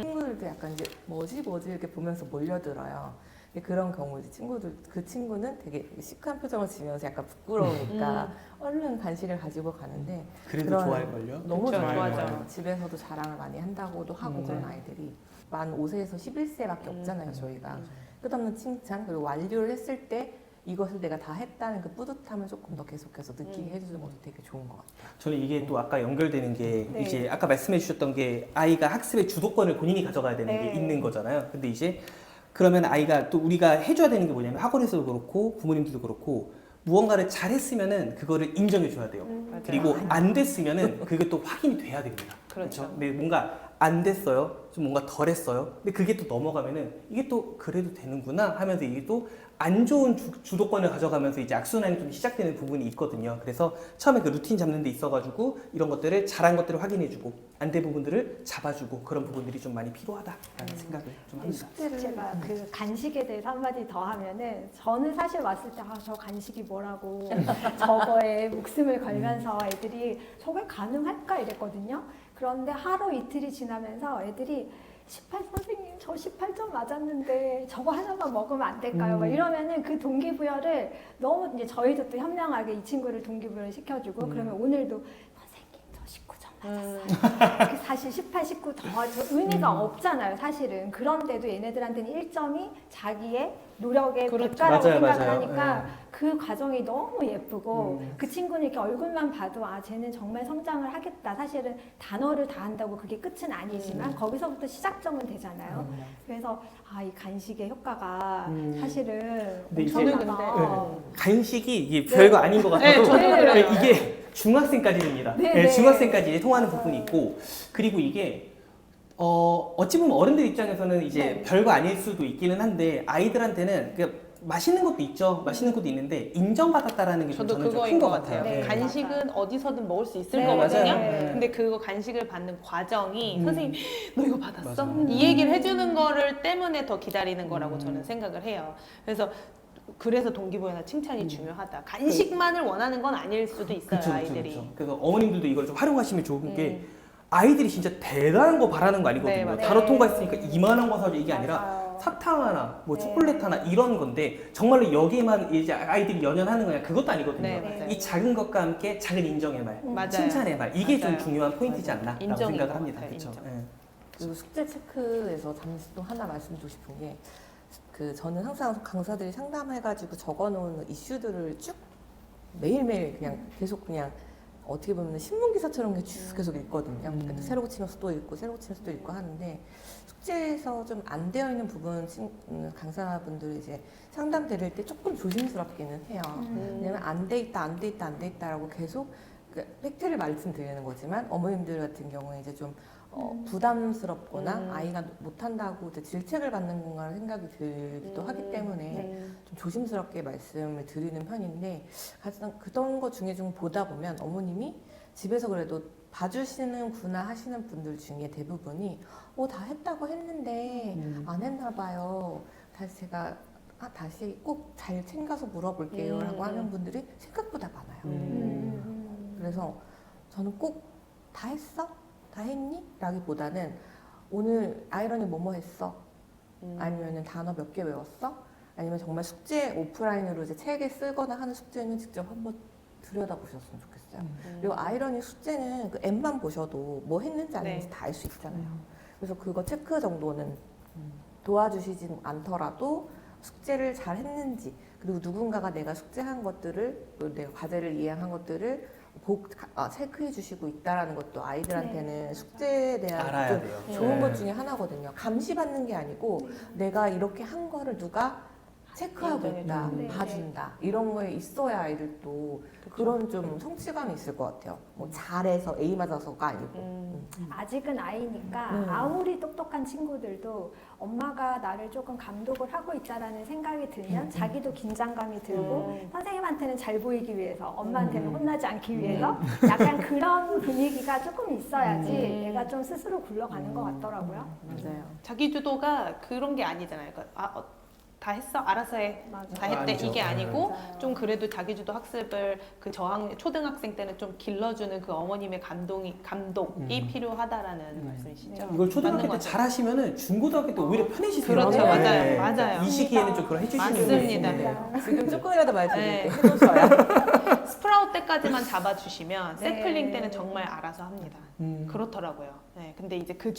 친구들도 약간 이제 뭐지 이렇게 보면서 몰려들어요. 근데 그런 경우 이제 그 친구는 되게 시크한 표정을 지면서 약간 부끄러우니까 얼른 간식을 가지고 가는데 그래도 그런- 좋아할걸요? 너무 그쵸, 좋아요. 좋아하죠. 집에서도 자랑을 많이 한다고도 하고 그런 아이들이 만 5세에서 11세밖에 없잖아요. 저희가 끝없는 칭찬 그리고 완료를 했을 때 이것을 내가 다 했다는 그 뿌듯함을 조금 더 계속해서 느끼게 해주는 것도 되게 좋은 것 같아요. 저는 이게 또 아까 연결되는 게 네. 이제 아까 말씀해 주셨던 게 아이가 학습의 주도권을 본인이 가져가야 되는 게 네. 있는 거잖아요. 근데 이제 그러면 아이가 또 우리가 해줘야 되는 게 뭐냐면 학원에서도 그렇고 부모님들도 그렇고 무언가를 잘했으면은 그거를 인정해 줘야 돼요. 맞아요. 그리고 안 됐으면은 그게 또 확인이 돼야 됩니다. 그렇죠. 근데 뭔가 안 됐어요. 좀 뭔가 덜 했어요. 근데 그게 또 넘어가면은 이게 또 그래도 되는구나 하면서 이게 또 안 좋은 주도권을 가져가면서 이제 악순환이 좀 시작되는 부분이 있거든요. 그래서 처음에 그 루틴 잡는 데 있어가지고 이런 것들을 잘한 것들을 확인해주고 안 된 부분들을 잡아주고 그런 부분들이 좀 많이 필요하다라는 생각을 좀 합니다. 제가 그 간식에 대해서 한마디 더 하면은 저는 사실 왔을 때 저 간식이 뭐라고 저거에 목숨을 걸면서 애들이 저게 가능할까 이랬거든요. 그런데 하루 이틀이 지나면서 애들이 18 선생님 저 18점 맞았는데 저거 하나만 먹으면 안 될까요? 막 이러면은 그 동기부여를 너무 이제 저희도 또 현명하게 이 친구를 동기부여를 시켜주고 그러면 오늘도 선생님 저 19점 맞았어요. 사실 18, 19 더 의미가 없잖아요, 사실은. 그런데도 얘네들한테는 1점이 자기의 노력의 그렇죠. 대가라고 맞아요, 생각을 맞아요. 하니까 그 과정이 너무 예쁘고 그 친구는 이렇게 얼굴만 봐도 아 쟤는 정말 성장을 하겠다. 사실은 단어를 다 한다고 그게 끝은 아니지만 거기서부터 시작점은 되잖아요. 그래서 아 이 간식의 효과가 사실은 근데 이제- 저는 엄청나다. 근데 간식이 이게 별거 아닌 것 같아도 네, 저도 그래요. 이게 중학생까지 됩니다. 네, 네, 네. 중학생까지 통하는 부분이 있고 그리고 이게 어찌 보면 어른들 입장에서는 이제 네. 별거 아닐 수도 있기는 한데 아이들한테는 맛있는 것도 있죠. 맛있는 것도 있는데 인정받았다라는 게 좀 저도 저는 좀 그거인 큰 것 것 같아요. 같아요. 네. 간식은 어디서든 먹을 수 있을 네, 거거든요. 맞아요. 네. 근데 그거 간식을 받는 과정이 선생님 너 이거 받았어? 맞아요. 이 얘기를 해주는 거를 때문에 더 기다리는 거라고 저는 생각을 해요. 그래서 동기부여나 칭찬이 중요하다. 간식만을 원하는 건 아닐 수도 있어요, 그쵸, 그쵸, 아이들이. 그쵸. 그래서 어머님들도 이걸 좀 활용하시면 좋은 게 아이들이 진짜 대단한 거 바라는 거 아니거든요. 네, 맞아요. 단어 통과했으니까 이만한 거 사줘 이게 아니라 맞아요. 사탕 하나, 뭐 네. 초콜릿 하나 이런 건데 정말로 여기에만 이제 아이들이 연연하는 거냐 그것도 아니거든요. 네, 맞아요. 이 작은 것과 함께 작은 인정의 말, 맞아요. 칭찬의 말 이게 맞아요. 좀 중요한 포인트지 맞아요. 않나라고 인정인 생각을 것 합니다. 같아요, 그렇죠. 인정. 그리고 숙제 체크에서 잠시 또 하나 말씀드리고 싶은 게 저는 항상 강사들이 상담해가지고 적어놓은 이슈들을 쭉 매일매일 그냥 계속 그냥 어떻게 보면 신문 기사처럼 쭉 계속 읽거든요. 근데 새로 고치면서 또 읽고 새로 고치면서 또 읽고 하는데 숙제에서 좀 안 되어 있는 부분 강사분들이 이제 상담 드릴 때 조금 조심스럽기는 해요. 왜냐면 안 돼 있다, 안 돼 있다, 안 돼 있다라고 계속 팩트를 말씀드리는 거지만 어머님들 같은 경우에 이제 좀 부담스럽거나 아이가 못한다고 이제 질책을 받는 건가 생각이 들기도 하기 때문에 좀 조심스럽게 말씀을 드리는 편인데 가장 그런 것 중에 좀 보다 보면 어머님이 집에서 그래도 봐주시는구나 하시는 분들 중에 대부분이 다 했다고 했는데 안 했나 봐요. 다시 제가 다시 꼭 잘 챙겨서 물어볼게요 라고 하는 분들이 생각보다 많아요. 그래서 저는 꼭 다 했어? 다 했니? 라기보다는 오늘 아이러니 뭐뭐 했어? 아니면 단어 몇 개 외웠어? 아니면 정말 숙제 오프라인으로 이제 책에 쓰거나 하는 숙제는 직접 한번 들여다보셨으면 좋겠어요. 그리고 아이러니 숙제는 그 앱만 보셔도 뭐 했는지 안 했는지 네. 다 알 수 있잖아요. 그래서 그거 체크 정도는 도와주시진 않더라도 숙제를 잘 했는지 그리고 누군가가 내가 숙제한 것들을 또 내가 과제를 이행한 것들을 체크해 주시고 있다라는 것도 아이들한테는 숙제에 대한 알아야 좀 돼요. 좋은 네. 것 중에 하나거든요. 감시받는 게 아니고 내가 이렇게 한 거를 누가 체크하고 있다, 네. 봐준다 이런 거에 있어야 아이들도 그런 좀 성취감이 있을 것 같아요. 뭐 잘해서 A 맞아서가 아니고. 아직은 아이니까 음. 아무리 똑똑한 친구들도 엄마가 나를 조금 감독을 하고 있다라는 생각이 들면 자기도 긴장감이 들고 선생님한테는 잘 보이기 위해서 엄마한테는 혼나지 않기 위해서 약간 그런 분위기가 조금 있어야지 애가 좀 스스로 굴러가는 것 같더라고요. 맞아요. 자기주도가 그런 게 아니잖아요. 그러니까 다 했어? 알아서 해. 맞아. 다 했대. 아니죠. 이게 아니고 맞아요. 좀 그래도 자기주도 학습을 그 초등학생 때는 좀 길러주는 그 어머님의 감독이 필요하다라는 말씀이시죠? 이걸 초등학교 맞는 때 것 잘 하시면은 중고등학교 때 오히려 편해지세요. 그렇죠. 네. 맞아요. 맞아요. 이 시기에는 좀 그런 해주시는 맞습니다. 분이 있는데. 지금 조금이라도 말씀드릴게 네. 해보셔야. 스프라웃 때까지만 잡아주시면 네. 세플링 때는 정말 알아서 합니다. 그렇더라고요. 네, 근데 이제 그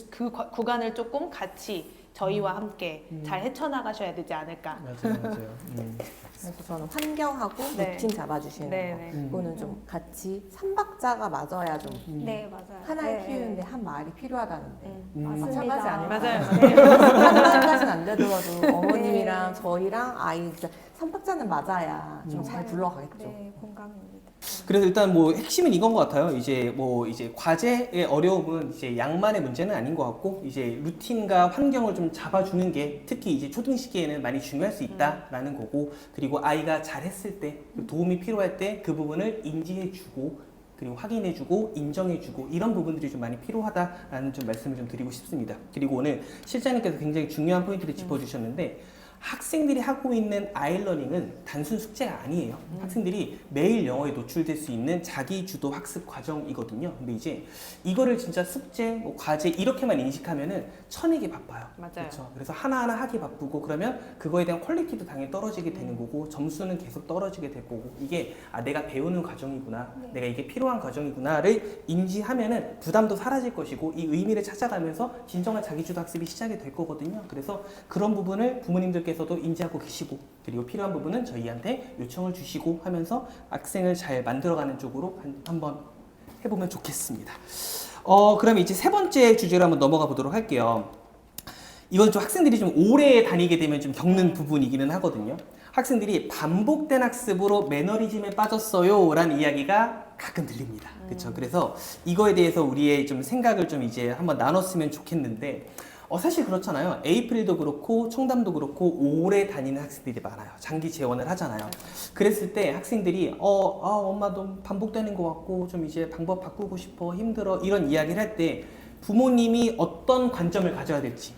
구간을 조금 같이 저희와 함께 잘 헤쳐나가셔야 되지 않을까. 맞아요, 맞아요. 그래서 저는 환경하고 네. 루틴 잡아주시는 네, 거. 네. 그거는 좀 같이 삼박자가 맞아야 좀 네, 맞아요. 하나를 네, 키우는데 한 말이 필요하다는데 맞습니다. 마찬가지 아닐까요? 맞아요. 한 말까지는 안 되더라도 어머님이랑 저희랑 아이 진짜 삼박자는 맞아야 좀 잘 굴러가겠죠. 네, 공감입니다. 그래서 일단 뭐 핵심은 이건 것 같아요. 이제 과제의 어려움은 이제 양만의 문제는 아닌 것 같고 이제 루틴과 환경을 좀 잡아주는 게 특히 이제 초등 시기에는 많이 중요할 수 있다라는 거고, 그리고 아이가 잘했을 때 도움이 필요할 때 그 부분을 인지해주고 그리고 확인해주고 인정해주고 이런 부분들이 좀 많이 필요하다라는 좀 말씀을 좀 드리고 싶습니다. 그리고 오늘 실장님께서 굉장히 중요한 포인트를 짚어주셨는데, 학생들이 하고 있는 아이러닝은 단순 숙제가 아니에요. 학생들이 매일 영어에 노출될 수 있는 자기 주도 학습 과정이거든요. 근데 이제 이거를 진짜 숙제, 뭐 과제 이렇게만 인식하면은 쳐내기 바빠요. 맞아요. 그렇죠. 그래서 하나하나 하기 바쁘고 그러면 그거에 대한 퀄리티도 당연히 떨어지게 되는 거고 점수는 계속 떨어지게 될 거고, 이게 내가 배우는 과정이구나, 내가 이게 필요한 과정이구나를 인지하면은 부담도 사라질 것이고 이 의미를 찾아가면서 진정한 자기주도 학습이 시작이 될 거거든요. 그래서 그런 부분을 부모님들께서도 인지하고 계시고 그리고 필요한 부분은 저희한테 요청을 주시고 하면서 학생을 잘 만들어가는 쪽으로 한번 해보면 좋겠습니다. 그러면 이제 세 번째 주제로 한번 넘어가 보도록 할게요. 이건 좀 학생들이 좀 오래 다니게 되면 좀 겪는 부분이기는 하거든요. 학생들이 반복된 학습으로 매너리즘에 빠졌어요 라는 이야기가 가끔 들립니다. 그렇죠? 그래서 이거에 대해서 우리의 좀 생각을 좀 이제 한번 나눴으면 좋겠는데, 사실 그렇잖아요. 에이프릴도 그렇고 청담도 그렇고 오래 다니는 학생들이 많아요. 장기 재원을 하잖아요. 그랬을 때 학생들이 엄마 너무 반복되는 것 같고 좀 이제 방법 바꾸고 싶어, 힘들어, 이런 이야기를 할 때 부모님이 어떤 관점을 가져야 될지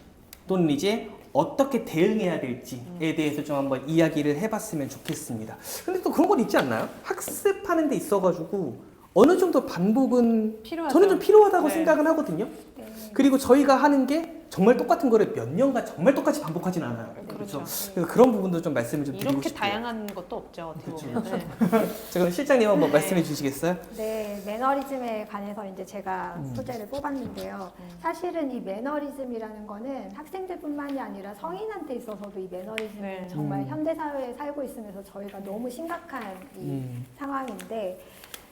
또는 이제 어떻게 대응해야 될지에 대해서 좀 한번 이야기를 해봤으면 좋겠습니다. 근데 또 그런 건 있지 않나요? 학습하는 데 있어가지고 어느 정도 반복은 필요하죠. 저는 좀 필요하다고 네. 생각은 하거든요. 네. 그리고 저희가 하는 게 정말 똑같은 거를 몇 년간 정말 똑같이 반복하진 않아요. 그렇죠. 그래서 그런 부분도 좀 말씀을 좀 드리고 이렇게 싶어요. 다양한 것도 없죠. 어떻게 그렇죠. 보면. 네. 자, 그럼 실장님 한번 말씀해 주시겠어요? 네, 매너리즘에 관해서 이제 제가 소재를 뽑았는데요. 사실은 이 매너리즘이라는 거는 학생들뿐만이 아니라 성인한테 있어서도 이 매너리즘은 네. 정말 현대 사회에 살고 있으면서 저희가 너무 심각한 이 상황인데,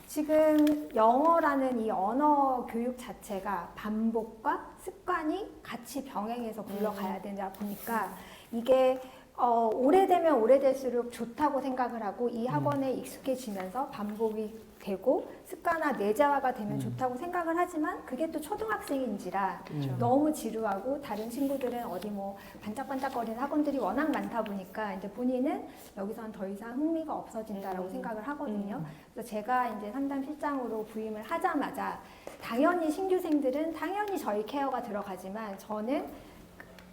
지금 영어라는 이 언어 교육 자체가 반복과 습관이 같이 병행해서 굴러가야 되다 보니까 이게 오래되면 오래될수록 좋다고 생각을 하고 이 학원에 익숙해지면서 반복이 되고 습관화 내재화가 되면 좋다고 생각을 하지만, 그게 또 초등학생인지라 너무 지루하고 다른 친구들은 어디 뭐 반짝반짝거리는 학원들이 워낙 많다 보니까 이제 본인은 여기선 더 이상 흥미가 없어진다라고 생각을 하거든요. 그래서 제가 이제 상담실장으로 부임을 하자마자 당연히 신규생들은 당연히 저희 케어가 들어가지만 저는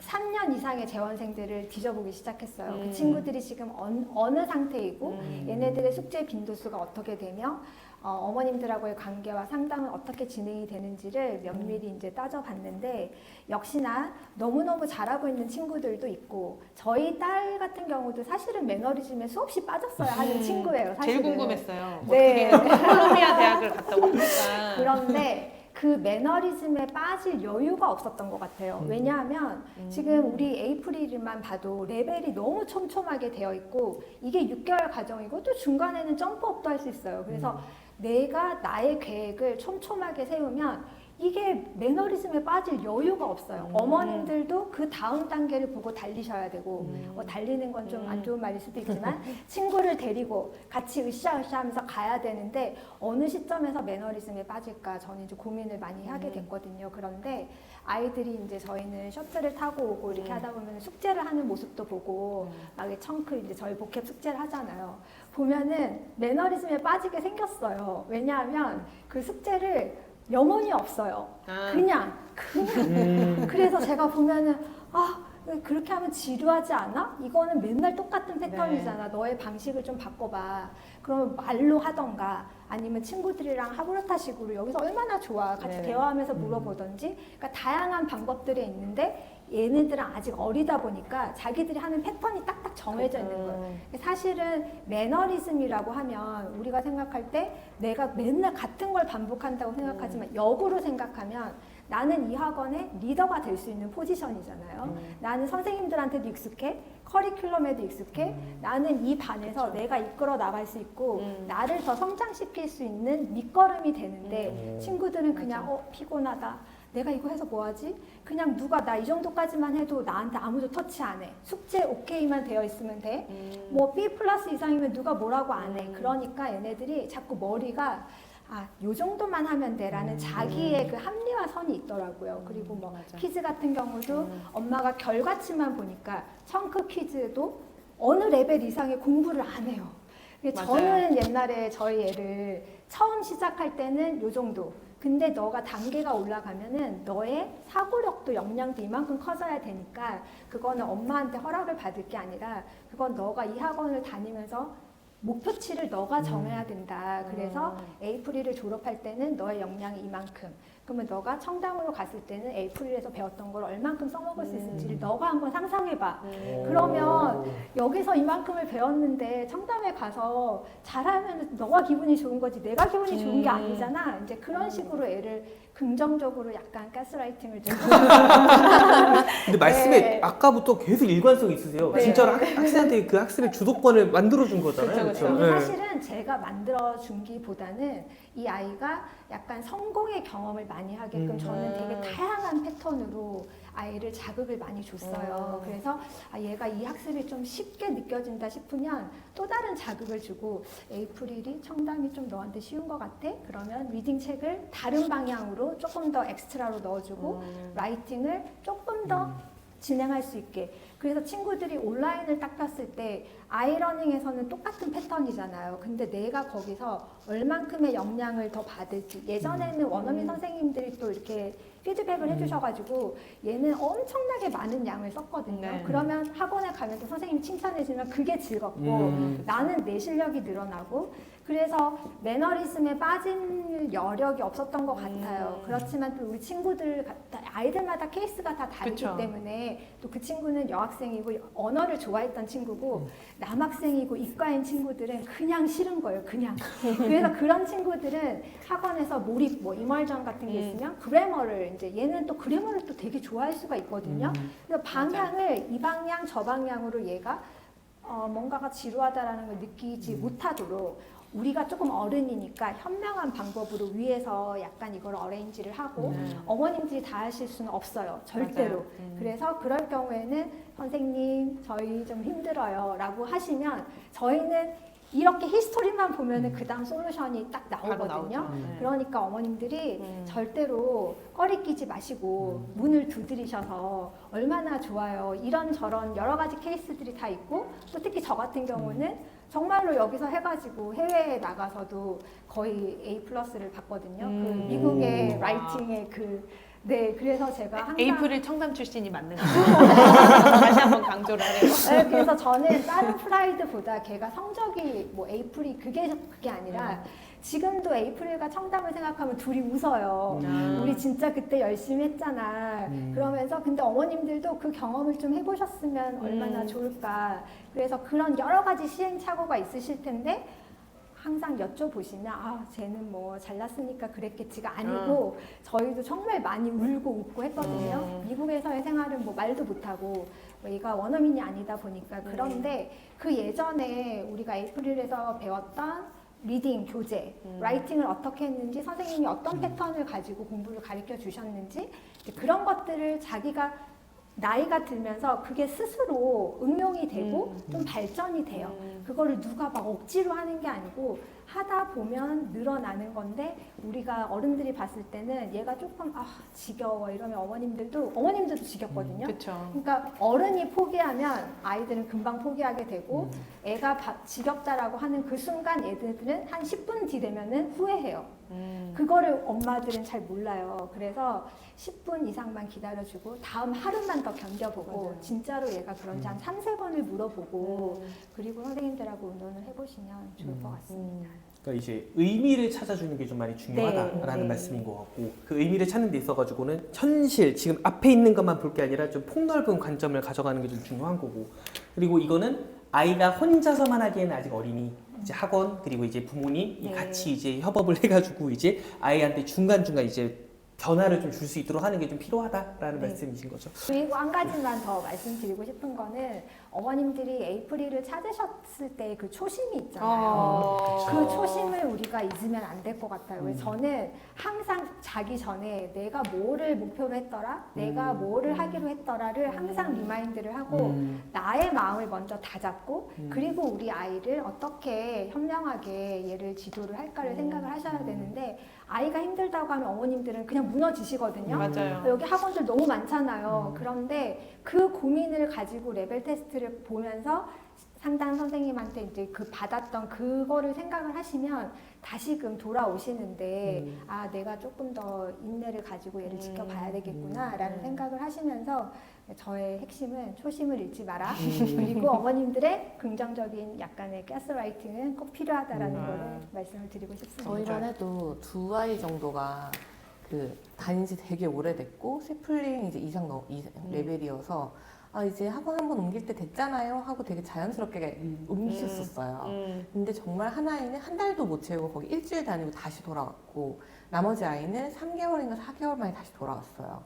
3년 이상의 재원생들을 뒤져보기 시작했어요. 그 친구들이 지금 어느 상태이고 얘네들의 숙제 빈도수가 어떻게 되며 어머님들하고의 관계와 상담은 어떻게 진행이 되는지를 면밀히 이제 따져봤는데, 역시나 너무너무 잘하고 있는 친구들도 있고, 저희 딸 같은 경우도 사실은 매너리즘에 수없이 빠졌어야 하는 친구예요. 사실은. 제일 궁금했어요. 네. 어떻게 콜롬비아 대학을 갔다고 하니까. 그런데 그 매너리즘에 빠질 여유가 없었던 것 같아요. 왜냐하면 지금 우리 에이프릴만 봐도 레벨이 너무 촘촘하게 되어 있고 이게 6개월 과정이고 또 중간에는 점프업도 할 수 있어요. 그래서 내가 나의 계획을 촘촘하게 세우면 이게 매너리즘에 빠질 여유가 없어요. 어머님들도 그 다음 단계를 보고 달리셔야 되고, 달리는 건 좀 안 좋은 말일 수도 있지만 친구를 데리고 같이 으쌰으쌰 하면서 가야 되는데 어느 시점에서 매너리즘에 빠질까 저는 이제 고민을 많이 하게 됐거든요. 그런데 아이들이 이제 저희는 셔틀을 타고 오고 이렇게 하다 보면 숙제를 하는 모습도 보고 막 청크 이제 저희 복합 숙제를 하잖아요. 보면은 매너리즘에 빠지게 생겼어요. 왜냐하면 그 숙제를 영혼이 없어요. 그냥. 그래서 제가 보면은 그렇게 하면 지루하지 않아? 이거는 맨날 똑같은 패턴이잖아. 너의 방식을 좀 바꿔봐. 그러면 말로 하던가 아니면 친구들이랑 하브라타식으로 여기서 얼마나 좋아. 같이 네네. 대화하면서 물어보던지. 그러니까 다양한 방법들이 있는데 얘네들은 아직 어리다 보니까 자기들이 하는 패턴이 딱딱 정해져 있는 거예요. 사실은 매너리즘이라고 하면 우리가 생각할 때 내가 맨날 같은 걸 반복한다고 생각하지만 역으로 생각하면 나는 이 학원의 리더가 될 수 있는 포지션이잖아요. 나는 선생님들한테도 익숙해, 커리큘럼에도 익숙해, 나는 이 반에서 내가 이끌어 나갈 수 있고 나를 더 성장시킬 수 있는 밑거름이 되는데 친구들은 그냥 피곤하다, 내가 이거 해서 뭐하지? 그냥 누가 나 이 정도까지만 해도 나한테 아무도 터치 안 해. 숙제 오케이만 되어 있으면 돼. 뭐 B 플러스 이상이면 누가 뭐라고 안 해. 그러니까 얘네들이 자꾸 머리가 요 정도만 하면 돼라는 자기의 그 합리화 선이 있더라고요. 그리고 뭐 맞아. 퀴즈 같은 경우도 엄마가 결과치만 보니까 청크 퀴즈도 어느 레벨 이상의 공부를 안 해요. 근데 맞아요. 저는 옛날에 저희 애를 처음 시작할 때는 요 정도. 근데 너가 단계가 올라가면은 너의 사고력도 역량도 이만큼 커져야 되니까 그거는 엄마한테 허락을 받을 게 아니라 그건 너가 이 학원을 다니면서 목표치를 너가 정해야 된다. 그래서 에이프릴을 졸업할 때는 너의 역량이 이만큼. 그러면 너가 청담으로 갔을 때는 에이프릴에서 배웠던 걸 얼만큼 써먹을 수 있을지를 너가 한번 상상해봐. 그러면 여기서 이만큼을 배웠는데 청담에 가서 잘하면 너가 기분이 좋은 거지 내가 기분이 좋은 게 아니잖아. 이제 그런 식으로 애를 긍정적으로 약간 가스라이팅을 좀 근데 말씀에 네. 아까부터 계속 일관성 있으세요. 네. 진짜로 학생한테 그 학습의 주도권을 만들어준 거잖아요. 그쵸, 그쵸? 근데 네. 사실은 제가 만들어준 기보다는 이 아이가 약간 성공의 경험을 많이 하게끔 저는 되게 다양한 패턴으로 아이를 자극을 많이 줬어요. 그래서 얘가 이 학습이 좀 쉽게 느껴진다 싶으면 또 다른 자극을 주고 에이프릴이 청담이 좀 너한테 쉬운 것 같아? 그러면 리딩 책을 다른 방향으로 조금 더 엑스트라로 넣어주고 라이팅을 조금 더 진행할 수 있게. 그래서 친구들이 온라인을 딱 켰을 때 아이러닝에서는 똑같은 패턴이잖아요. 근데 내가 거기서 얼만큼의 역량을 더 받을지. 예전에는 원어민 선생님들이 또 이렇게 피드백을 해주셔가지고 얘는 엄청나게 많은 양을 썼거든요. 네. 그러면 학원에 가면 또 선생님이 칭찬해주면 그게 즐겁고 나는 내 실력이 늘어나고 그래서 매너리즘에 빠진 여력이 없었던 것 같아요. 그렇지만 또 우리 친구들, 아이들마다 케이스가 다 다르기 그쵸. 때문에 또 그 친구는 여학생이고 언어를 좋아했던 친구고 남학생이고 이과인 친구들은 그냥 싫은 거예요. 그냥. 그래서 그런 친구들은 학원에서 몰입, 뭐 이멀전 같은 게 있으면 그래머를 이제 얘는 또 그래머를 또 되게 좋아할 수가 있거든요. 그래서 방향을 이 방향 저 방향으로 얘가 뭔가가 지루하다라는 걸 느끼지 못하도록 우리가 조금 어른이니까 현명한 방법으로 위에서 약간 이걸 어레인지를 하고 어머님들이 다 하실 수는 없어요. 절대로. 그래서 그럴 경우에는 선생님 저희 좀 힘들어요 라고 하시면 저희는 이렇게 히스토리만 보면은 그 다음 솔루션이 딱 바로 나오거든요. 나오죠. 네. 그러니까 어머님들이 절대로 꺼리 끼지 마시고 문을 두드리셔서 얼마나 좋아요. 이런저런 여러 가지 케이스들이 다 있고 또 특히 저 같은 경우는 정말로 여기서 해가지고 해외에 나가서도 거의 A+를 받거든요. 그 미국의 라이팅의 네, 그래서 제가 항상 에이프릴 청담 출신이 맞는 거예요. 다시 한번 강조를 하려고. 네, 그래서 저는 다른 프라이드보다 걔가 성적이 뭐 에이프릴 그게 아니라 지금도 에이프릴과 청담을 생각하면 둘이 웃어요. 우리 진짜 그때 열심히 했잖아. 그러면서 근데 어머님들도 그 경험을 좀 해보셨으면 얼마나 좋을까. 그래서 그런 여러 가지 시행착오가 있으실 텐데 항상 여쭤보시면 쟤는 뭐 잘났으니까 그랬겠지가 아니고 저희도 정말 많이 울고 웃고 했거든요. 미국에서의 생활은 뭐 말도 못하고 얘가 원어민이 아니다 보니까 그런데 그 예전에 우리가 에이프릴에서 배웠던 리딩, 교재, 라이팅을 어떻게 했는지 선생님이 어떤 패턴을 가지고 공부를 가르쳐 주셨는지 그런 것들을 자기가 나이가 들면서 그게 스스로 응용이 되고 좀 발전이 돼요. 그거를 누가 막 억지로 하는 게 아니고 하다 보면 늘어나는 건데 우리가 어른들이 봤을 때는 얘가 조금 지겨워 이러면 어머님들도 지겹거든요. 그렇죠. 그러니까 어른이 포기하면 아이들은 금방 포기하게 되고 애가 지겹다라고 하는 그 순간 애들은 한 10분 뒤 되면은 후회해요. 그거를 엄마들은 잘 몰라요. 그래서 10분 이상만 기다려주고 다음 하루만 더 견뎌보고 맞아요. 진짜로 얘가 그런지 한 3-4번을 물어보고 그리고 선생님들하고 의논을 해보시면 좋을 것 같습니다. 그러니까 이제 의미를 찾아주는 게 좀 많이 중요하다라는 네. 말씀인 것 같고 그 의미를 찾는 데 있어가지고는 현실 지금 앞에 있는 것만 볼 게 아니라 좀 폭넓은 관점을 가져가는 게 좀 중요한 거고 그리고 이거는 아이가 혼자서만 하기에는 아직 어리니 이제 학원 그리고 이제 부모님 네. 같이 이제 협업을 해가지고 이제 아이한테 중간중간 이제 변화를 좀 줄 수 있도록 하는 게 좀 필요하다라는 네. 말씀이신 거죠. 그리고 한 가지만 더 말씀드리고 싶은 거는 어머님들이 에이프릴을 찾으셨을 때 그 초심이 있잖아요. 어. 그 초심을 우리가 잊으면 안 될 것 같아요. 그래서 저는 항상 자기 전에 내가 뭐를 목표로 했더라, 내가 뭐를 하기로 했더라를 항상 리마인드를 하고 나의 마음을 먼저 다잡고 그리고 우리 아이를 어떻게 현명하게 얘를 지도를 할까를 생각을 하셔야 되는데 아이가 힘들다고 하면 어머님들은 그냥 무너지시거든요. 맞아요. 여기 학원들 너무 많잖아요. 그런데 그 고민을 가지고 레벨 테스트를 보면서 상담 선생님한테 이제 그 받았던 그거를 생각을 하시면 다시금 돌아오시는데 아 내가 조금 더 인내를 가지고 얘를 지켜봐야 되겠구나라는 생각을 하시면서 저의 핵심은 초심을 잃지 마라. 그리고 어머님들의 긍정적인 약간의 가스라이팅은 꼭 필요하다라는 거를 말씀을 드리고 싶습니다. 저희만 해도 2아이 정도가 그 다닌 지 되게 오래됐고 세플링 이제 이상 레벨이어서 아 이제 학원 한번 옮길 때 됐잖아요 하고 되게 자연스럽게 옮기셨었어요. 근데 정말 한 아이는 한 달도 못 채우고 거기 일주일 다니고 다시 돌아왔고 나머지 아이는 3개월인가 4개월 만에 다시 돌아왔어요.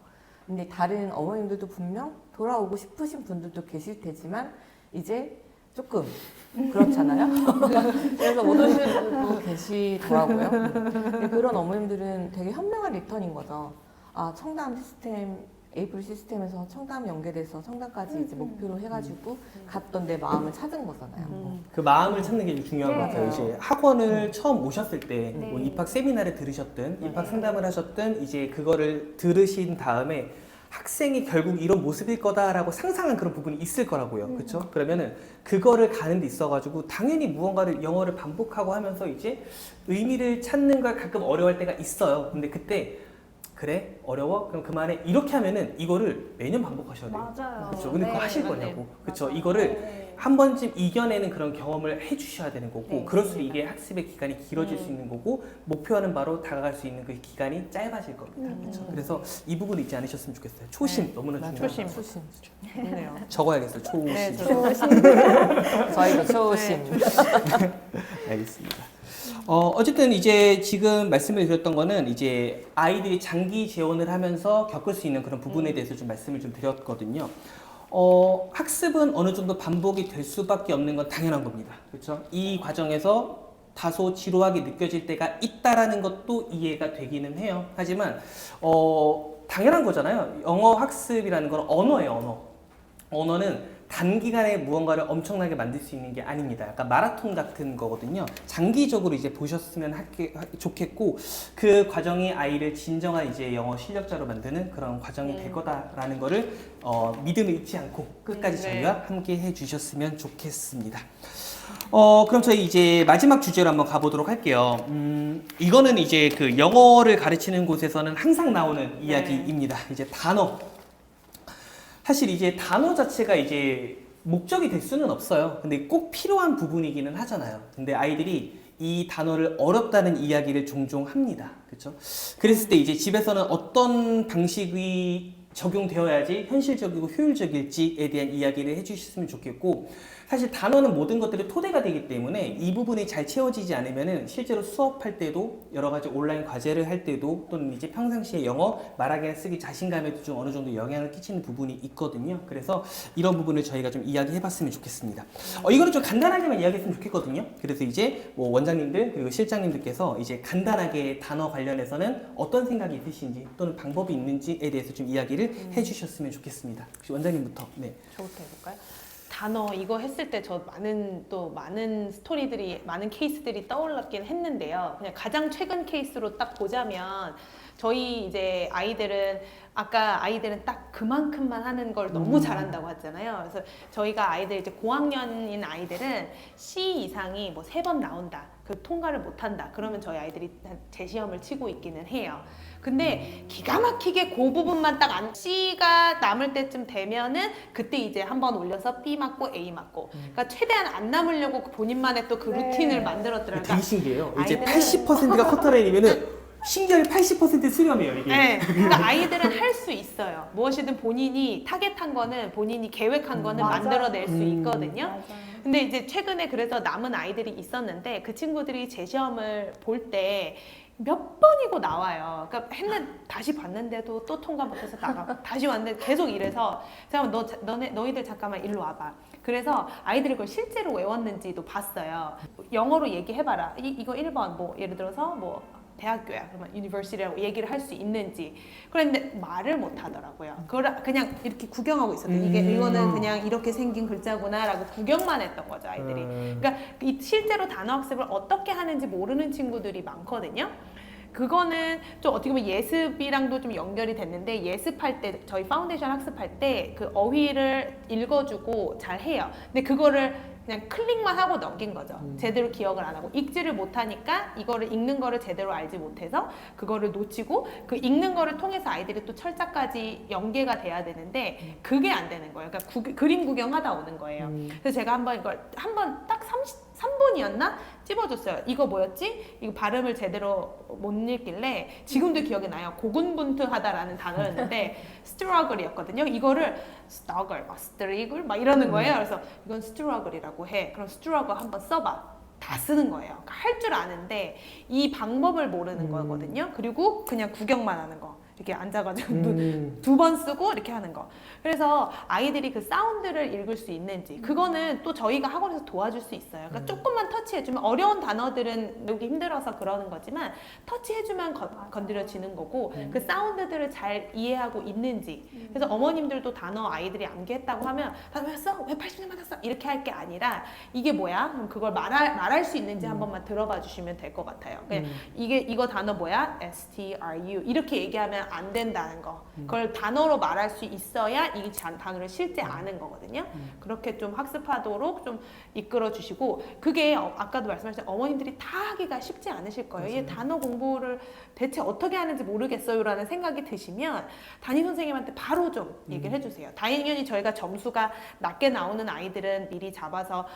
근데 다른 어머님들도 분명 돌아오고 싶으신 분들도 계실 테지만 이제 조금 그렇잖아요. 그래서 못 오시는 분들도 계시더라고요. 근데 그런 어머님들은 되게 현명한 리턴인 거죠. 아 청담 시스템 에이프릴 시스템에서 청담 연계돼서 청담까지 이제 목표로 해가지고 갔던 내 마음을 찾은 거잖아요. 그 마음을 찾는 게 중요한 것 네. 같아요. 이제 학원을 처음 오셨을 때 네. 뭐 입학 세미나를 들으셨든 입학 상담을 하셨든 이제 그거를 들으신 다음에 학생이 결국 이런 모습일 거다라고 상상한 그런 부분이 있을 거라고요. 그렇죠? 그러면은 그거를 가는 데 있어가지고 당연히 무언가를 영어를 반복하고 하면서 이제 의미를 찾는 걸 가끔 어려워할 때가 있어요. 근데 그때 그래? 어려워? 그럼 그만해. 이렇게 하면은 이거를 매년 반복하셔야 돼요. 맞아요. 그렇죠. 근데 그거 네, 하실 맞아요. 거냐고. 그렇죠. 맞아요. 이거를 네. 한 번쯤 이겨내는 그런 경험을 해주셔야 되는 거고, 네, 그럴수록 맞습니다. 이게 학습의 기간이 길어질 수 있는 거고, 목표하는 바로 다가갈 수 있는 그 기간이 짧아질 겁니다. 그렇죠. 그래서 이 부분 잊지 않으셨으면 좋겠어요. 초심 너무나 맞아요. 중요해요. 초심. 초심. 좋네요. 적어야겠어요. 초심. 네, 저희도 초심. 알겠습니다. 어쨌든 이제 지금 말씀을 드렸던 거는 이제 아이들이 장기 재원을 하면서 겪을 수 있는 그런 부분에 대해서 좀 말씀을 좀 드렸거든요. 학습은 어느 정도 반복이 될 수밖에 없는 건 당연한 겁니다. 그렇죠? 이 과정에서 다소 지루하게 느껴질 때가 있다라는 것도 이해가 되기는 해요. 하지만 당연한 거잖아요. 영어 학습이라는 건 언어예요, 언어. 언어는 단기간에 무언가를 엄청나게 만들 수 있는 게 아닙니다. 약간 마라톤 같은 거거든요. 장기적으로 이제 보셨으면 좋겠고, 그 과정이 아이를 진정한 이제 영어 실력자로 만드는 그런 과정이 될 거다라는 거를 믿음을 잃지 않고 끝까지 저희와 함께 해주셨으면 좋겠습니다. 그럼 저희 이제 마지막 주제로 한번 가보도록 할게요. 이거는 이제 그 영어를 가르치는 곳에서는 항상 나오는 이야기입니다. 이제 단어. 사실 이제 단어 자체가 이제 목적이 될 수는 없어요. 근데 꼭 필요한 부분이기는 하잖아요. 근데 아이들이 이 단어를 어렵다는 이야기를 종종 합니다. 그렇죠? 그랬을 때 이제 집에서는 어떤 방식이 적용되어야지 현실적이고 효율적일지에 대한 이야기를 해주셨으면 좋겠고, 사실 단어는 모든 것들이 토대가 되기 때문에 이 부분이 잘 채워지지 않으면은 실제로 수업할 때도 여러 가지 온라인 과제를 할 때도 또는 이제 평상시에 영어 말하기나 쓰기 자신감에도 좀 어느 정도 영향을 끼치는 부분이 있거든요. 그래서 이런 부분을 저희가 좀 이야기해봤으면 좋겠습니다. 이거는 좀 간단하게만 이야기했으면 좋겠거든요. 그래서 이제 뭐 원장님들 그리고 실장님들께서 이제 간단하게 단어 관련해서는 어떤 생각이 있으신지 또는 방법이 있는지에 대해서 좀 이야기를 해주셨으면 좋겠습니다. 혹시 원장님부터. 네. 저부터 해볼까요? 단어 이거 했을 때 저 많은 스토리들이 많은 케이스들이 떠올랐긴 했는데요. 그냥 가장 최근 케이스로 딱 보자면 저희 이제 아까 아이들은 딱 그만큼만 하는 걸 너무 잘한다고 하잖아요. 그래서 저희가 아이들 이제 고학년인 아이들은 C 이상이 뭐 3번 나온다. 그 통과를 못 한다. 그러면 저희 아이들이 재시험을 치고 있기는 해요. 근데 기가 막히게 그 부분만 딱 C가 남을 때쯤 되면은 그때 이제 한번 올려서 B 맞고 A 맞고. 그러니까 최대한 안 남으려고 본인만의 또 그 네. 루틴을 만들었더라고요. 되게 신기해요. 이제 아이들은- 80%가 커터라인이면은 신기하게 80% 수렴이에요, 이게. 네, 그러니까 아이들은 할 수 있어요. 무엇이든 본인이 타겟한 거는 본인이 계획한 거는 맞아요. 만들어낼 수 있거든요. 맞아요. 근데 이제 최근에 그래서 남은 아이들이 있었는데 그 친구들이 재시험을 볼 때 몇 번이고 나와요. 그러니까 다시 봤는데도 또 통과 못해서 나가. 다시 왔는데 계속 이래서 잠깐만 너희들 잠깐만 일로 와봐. 그래서 아이들이 그걸 실제로 외웠는지도 봤어요. 영어로 얘기해봐라. 이거 1번 뭐 예를 들어서 뭐 대학교야. 그러면 university라고 얘기를 할 수 있는지. 그런데 말을 못 하더라고요. 그걸 그냥 이렇게 구경하고 있었대. 이거는 그냥 이렇게 생긴 글자구나라고 구경만 했던 거죠, 아이들이. 그러니까 이 실제로 단어 학습을 어떻게 하는지 모르는 친구들이 많거든요. 그거는 좀 어떻게 보면 예습이랑도 좀 연결이 됐는데, 예습할 때 저희 파운데이션 학습할 때 그 어휘를 읽어주고 잘 해요. 근데 그거를 그냥 클릭만 하고 넘긴 거죠. 제대로 기억을 안 하고 읽지를 못하니까 이거를 읽는 거를 제대로 알지 못해서 그거를 놓치고, 그 읽는 거를 통해서 아이들이 또 철자까지 연계가 돼야 되는데 그게 안 되는 거예요. 그러니까 그림 구경하다 오는 거예요. 그래서 제가 한번 이걸 한번 딱 3분이었나 찝어줬어요. 이거 뭐였지? 이거 발음을 제대로 못 읽길래 지금도 기억이 나요. 고군분투하다라는 단어였는데 struggle이었거든요. 이거를 struggle 막 이러는 거예요. 그래서 이건 struggle이라고 해. 그럼 struggle 한번 써봐. 다 쓰는 거예요. 그러니까 할 줄 아는데 이 방법을 모르는 거거든요. 그리고 그냥 구경만 하는 거. 이렇게 앉아가지고 2번 쓰고 이렇게 하는 거. 그래서 아이들이 그 사운드를 읽을 수 있는지, 그거는 또 저희가 학원에서 도와줄 수 있어요. 그러니까 조금만 터치해주면, 어려운 단어들은 여기 힘들어서 그러는 거지만 터치해주면 건드려지는 거고, 그 사운드들을 잘 이해하고 있는지. 그래서 어머님들도 단어 아이들이 암기했다고 하면 단어 외웠어? 왜 80년 맞았어? 이렇게 할 게 아니라 이게 뭐야? 그럼 그걸 말할 수 있는지 한 번만 들어봐 주시면 될 것 같아요. 그냥 이거 단어 뭐야? STRU 이렇게 얘기하면 안 된다는 거. 그걸 단어로 말할 수 있어야 이 단어를 실제 아는 거거든요. 그렇게 좀 학습하도록 좀 이끌어 주시고, 그게 아까도 말씀하신 어머님들이 다 하기가 쉽지 않으실 거예요. 이 단어 공부를 대체 어떻게 하는지 모르겠어요 라는 생각이 드시면 담임 선생님한테 바로 좀 얘기를 해주세요. 당연히 저희가 점수가 낮게 나오는 아이들은 미리 잡아서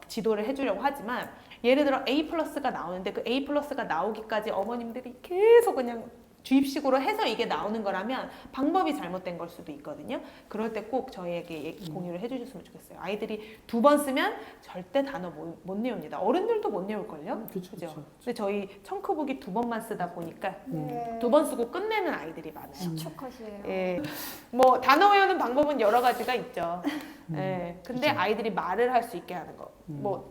지도를 해주려고 하지만, 예를 들어 A+가 나오는데 그 A+가 나오기까지 어머님들이 계속 그냥 주입식으로 해서 이게 나오는 거라면 방법이 잘못된 걸 수도 있거든요. 그럴 때 꼭 저희에게 공유를 해주셨으면 좋겠어요. 아이들이 2번 쓰면 절대 단어 못 외웁니다. 어른들도 못 외울걸요? 그죠? 근데 저희 청크북이 2번만 쓰다 보니까 2번 쓰고 끝내는 아이들이 많아요. 시초컷이에요. 예. 뭐 단어 외우는 방법은 여러 가지가 있죠. 예. 근데 아이들이 말을 할 수 있게 하는 거. 뭐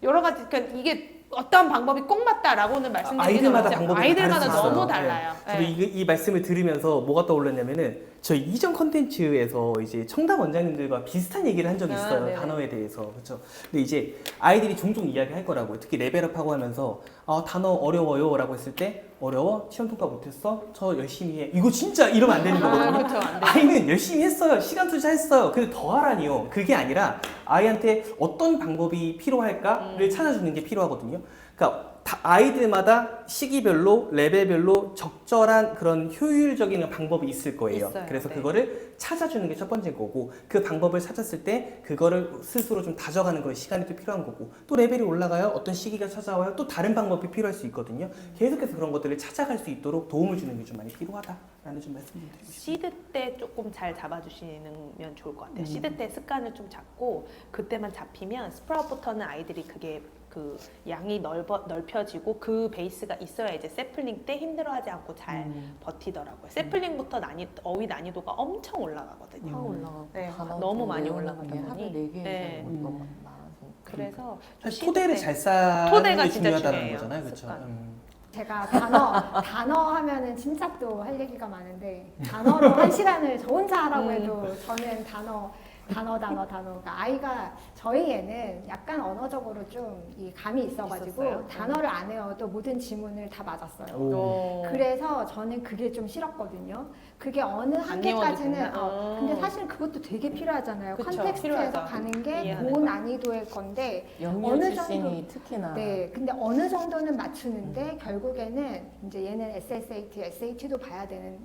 여러 가지, 그러니까 이게 어떤 방법이 꼭 맞다라고는 말씀드리기는 아이들마다 어렵죠. 방법이 아이들마다 다를 수 있어요. 너무 달라요. 저도 예. 이 말씀을 들으면서 뭐가 떠올랐냐면은 저희 이전 컨텐츠에서 이제 청담 원장님들과 비슷한 얘기를 한 적이 있어요. 네네. 단어에 대해서. 그렇죠. 근데 이제 아이들이 종종 이야기할 거라고요. 특히 레벨업하고 하면서 단어 어려워요 라고 했을 때, 어려워? 시험 통과 못했어? 저 열심히 해. 이거 진짜 이러면 안 되는 거거든요. 그렇죠. 안 돼요. 아이는 열심히 했어요. 시간 투자했어요. 근데 더 하라니요. 그게 아니라 아이한테 어떤 방법이 필요할까를 찾아주는 게 필요하거든요. 그러니까 아이들마다 시기별로 레벨별로 적절한 그런 효율적인 방법이 있을 거예요. 있어요. 그래서 네. 그거를 찾아주는 게 첫 번째 거고, 그 방법을 찾았을 때 그거를 스스로 좀 다져가는 거 시간이 또 필요한 거고, 또 레벨이 올라가요. 어떤 시기가 찾아와요. 또 다른 방법이 필요할 수 있거든요. 계속해서 그런 것들을 찾아갈 수 있도록 도움을 주는 게 좀 많이 필요하다라는 좀 말씀을 드리고 싶습니다. 시드 때 조금 잘 잡아주시면 좋을 것 같아요. 시드 때 습관을 좀 잡고 그때만 잡히면 스프라웃부터는 아이들이 그게 그 양이 넓혀지고 그 베이스가 있어야 이제 세플링 때 힘들어하지 않고 잘 버티더라고요. 세플링부터 어휘 난이도가 엄청 올라가거든요. 확 올라가고 네, 단어 너무 좀 많이 외우는 올라가다 게 보니. 하루에 4개 네. 이상 올것 많아서. 그래서 사실 시드 토대를 때 잘 쌓는 토대가 게 진짜 중요하다는 중요해요. 거잖아요. 그렇죠. 습관. 제가 단어 하면은 진짜 또 할 얘기가 많은데, 단어로 1시간을 저 혼자 하라고 해도 저는 단어. 그러니까 아이가, 저희 애는 약간 언어적으로 좀 이 감이 있어가지고 있었어요? 단어를 안 외워도 모든 지문을 다 맞았어요. 오. 그래서 저는 그게 좀 싫었거든요. 그게 어느 안 외워도 한계까지는 된다? 근데 사실 그것도 되게 필요하잖아요. 그쵸, 컨텍스트에서 필요하죠. 가는 게 이해하는 고난이도의 건데, 영유 어느 출신이 특히나 네, 근데 어느 정도는 맞추는데 결국에는 이제 얘는 SSAT, SAT도 봐야 되는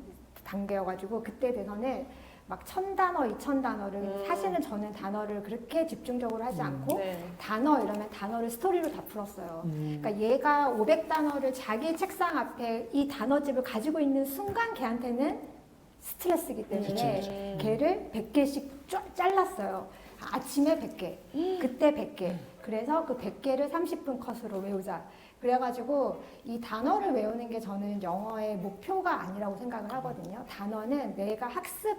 단계여가지고, 그때 돼서는 막 1000단어, 2000단어를 사실은 저는 단어를 그렇게 집중적으로 하지 않고 네. 단어 이러면 단어를 스토리로 다 풀었어요. 그러니까 얘가 500단어를 자기 책상 앞에 이 단어집을 가지고 있는 순간 걔한테는 스트레스이기 때문에 걔를 100개씩 잘랐어요. 아침에 100개, 그때 100개. 그래서 그 100개를 30분 컷으로 외우자. 그래가지고 이 단어를 외우는 게 저는 영어의 목표가 아니라고 생각을 하거든요. 단어는 내가 학습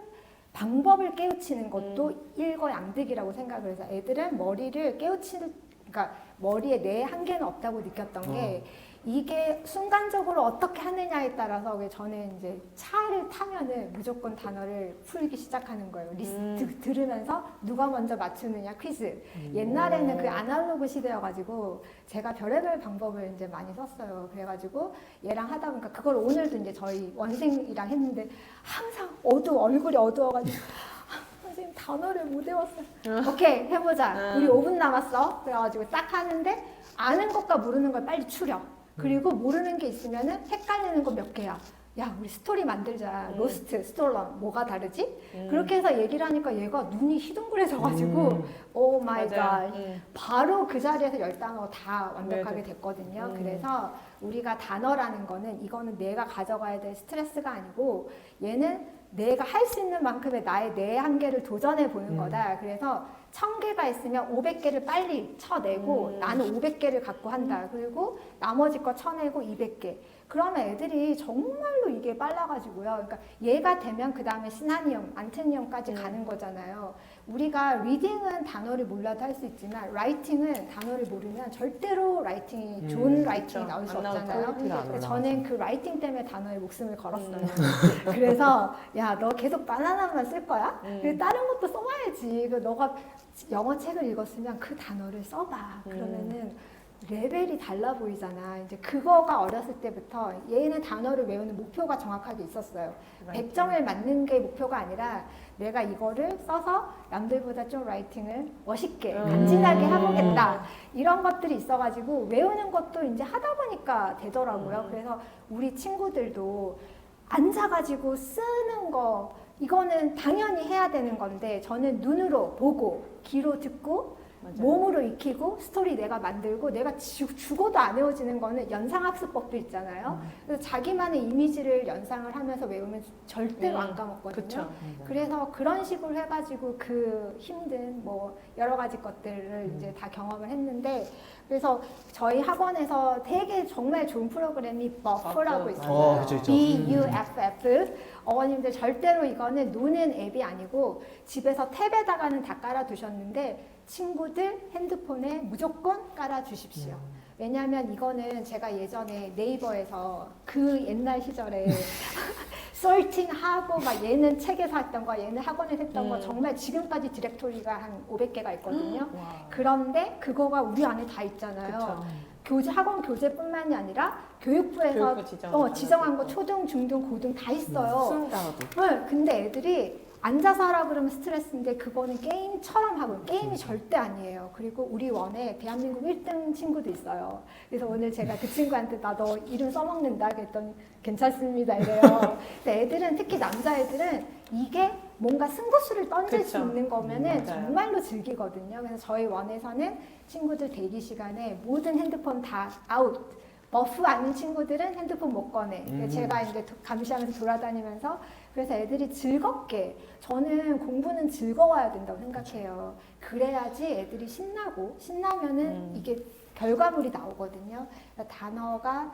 방법을 깨우치는 것도 일거양득이라고 생각을 해서 애들은 머리를 깨우치는, 그러니까 머리에 내 한계는 없다고 느꼈던 게 이게 순간적으로 어떻게 하느냐에 따라서 저는 이제 차를 타면은 무조건 단어를 풀기 시작하는 거예요. 리스트 들으면서 누가 먼저 맞추느냐 퀴즈. 옛날에는 그 아날로그 시대여가지고 제가 별의별 방법을 이제 많이 썼어요. 그래가지고 얘랑 하다 보니까 그걸 오늘도 이제 저희 원생이랑 했는데 항상 얼굴이 어두워가지고 선생님 단어를 못 외웠어요. 오케이 해보자. 우리 5분 남았어. 그래가지고 딱 하는데 아는 것과 모르는 걸 빨리 추려. 그리고 모르는 게 있으면은 헷갈리는 거 몇 개야. 야, 우리 스토리 만들자. 로스트, 스톨런. 뭐가 다르지? 그렇게 해서 얘기를 하니까 얘가 눈이 희둥그레져가지고 오 마이 갓. 바로 그 자리에서 10단어 다 완벽하게 됐거든요. 그래서 우리가 단어라는 거는 이거는 내가 가져가야 될 스트레스가 아니고 얘는 내가 할 수 있는 만큼의 내 한계를 도전해 보는 거다. 그래서 1000개가 있으면 500개를 빨리 쳐내고 나는 500개를 갖고 한다. 그리고 나머지 거 쳐내고 200개. 그러면 애들이 정말로 이게 빨라가지고요. 그러니까 얘가 되면 그 다음에 시나니엄, 안토니엄까지 가는 거잖아요. 우리가 리딩은 단어를 몰라도 할 수 있지만 라이팅은 단어를 모르면 절대로 라이팅이 좋은 라이팅이 나올 수 없잖아요. 그래서 저는 그 라이팅 때문에 단어에 목숨을 걸었어요. 그래서 야, 너 계속 바나나만 쓸 거야? 그리고 다른 것도 써봐야지. 너가 영어 책을 읽었으면 그 단어를 써봐. 그러면은 레벨이 달라 보이잖아. 이제 그거가 어렸을 때부터 얘는 단어를 외우는 목표가 정확하게 있었어요. 100점을 맞는 게 목표가 아니라 내가 이거를 써서 남들보다 좀 라이팅을 멋있게 간지나게 해보겠다. 이런 것들이 있어가지고 외우는 것도 이제 하다 보니까 되더라고요. 그래서 우리 친구들도 앉아가지고 쓰는 거 이거는 당연히 해야 되는 건데 저는 눈으로 보고 귀로 듣고 몸으로 익히고 스토리 내가 만들고 내가 죽어도 안 외워지는 거는 연상학습법도 있잖아요. 그래서 자기만의 이미지를 연상을 하면서 외우면 절대로 안 까먹거든요. 그쵸. 그래서 그런 식으로 해가지고 그 힘든 뭐 여러 가지 것들을 이제 다 경험을 했는데 그래서 저희 학원에서 되게 정말 좋은 프로그램이 버프라고 있어요. 그쵸. BUFF. 어머님들 절대로 이거는 노는 앱이 아니고 집에서 탭에다가는 다 깔아두셨는데 친구들 핸드폰에 무조건 깔아주십시오. 왜냐하면 이거는 제가 예전에 네이버에서 그 옛날 시절에 솔팅하고 막 얘는 책에서 했던 거 얘는 학원에서 했던 거 정말 지금까지 디렉토리가 한 500개가 있거든요. 그런데 그거가 우리 안에 다 있잖아요. 학원 교재뿐만이 아니라 교육부에서 교육부 지정한 거 초등, 중등, 고등 다 있어요. 수능자도. 네, 근데 애들이 앉아서 하라 그러면 스트레스인데 그거는 게임처럼 하고 게임이 절대 아니에요. 그리고 우리 원에 대한민국 1등 친구도 있어요. 그래서 오늘 제가 그 친구한테 나 너 이름 써먹는다 그랬더니 괜찮습니다 이래요. 근데 애들은 특히 남자애들은 이게 뭔가 승부수를 던질 수 있는 거면은 정말로 즐기거든요. 그래서 저희 원에서는 친구들 대기 시간에 모든 핸드폰 다 아웃. 버프 아닌 친구들은 핸드폰 못 꺼내. 제가 이제 감시하면서 돌아다니면서 그래서 애들이 즐겁게 저는 공부는 즐거워야 된다고 생각해요. 그래야지 애들이 신나면은 이게 결과물이 나오거든요. 그러니까 단어가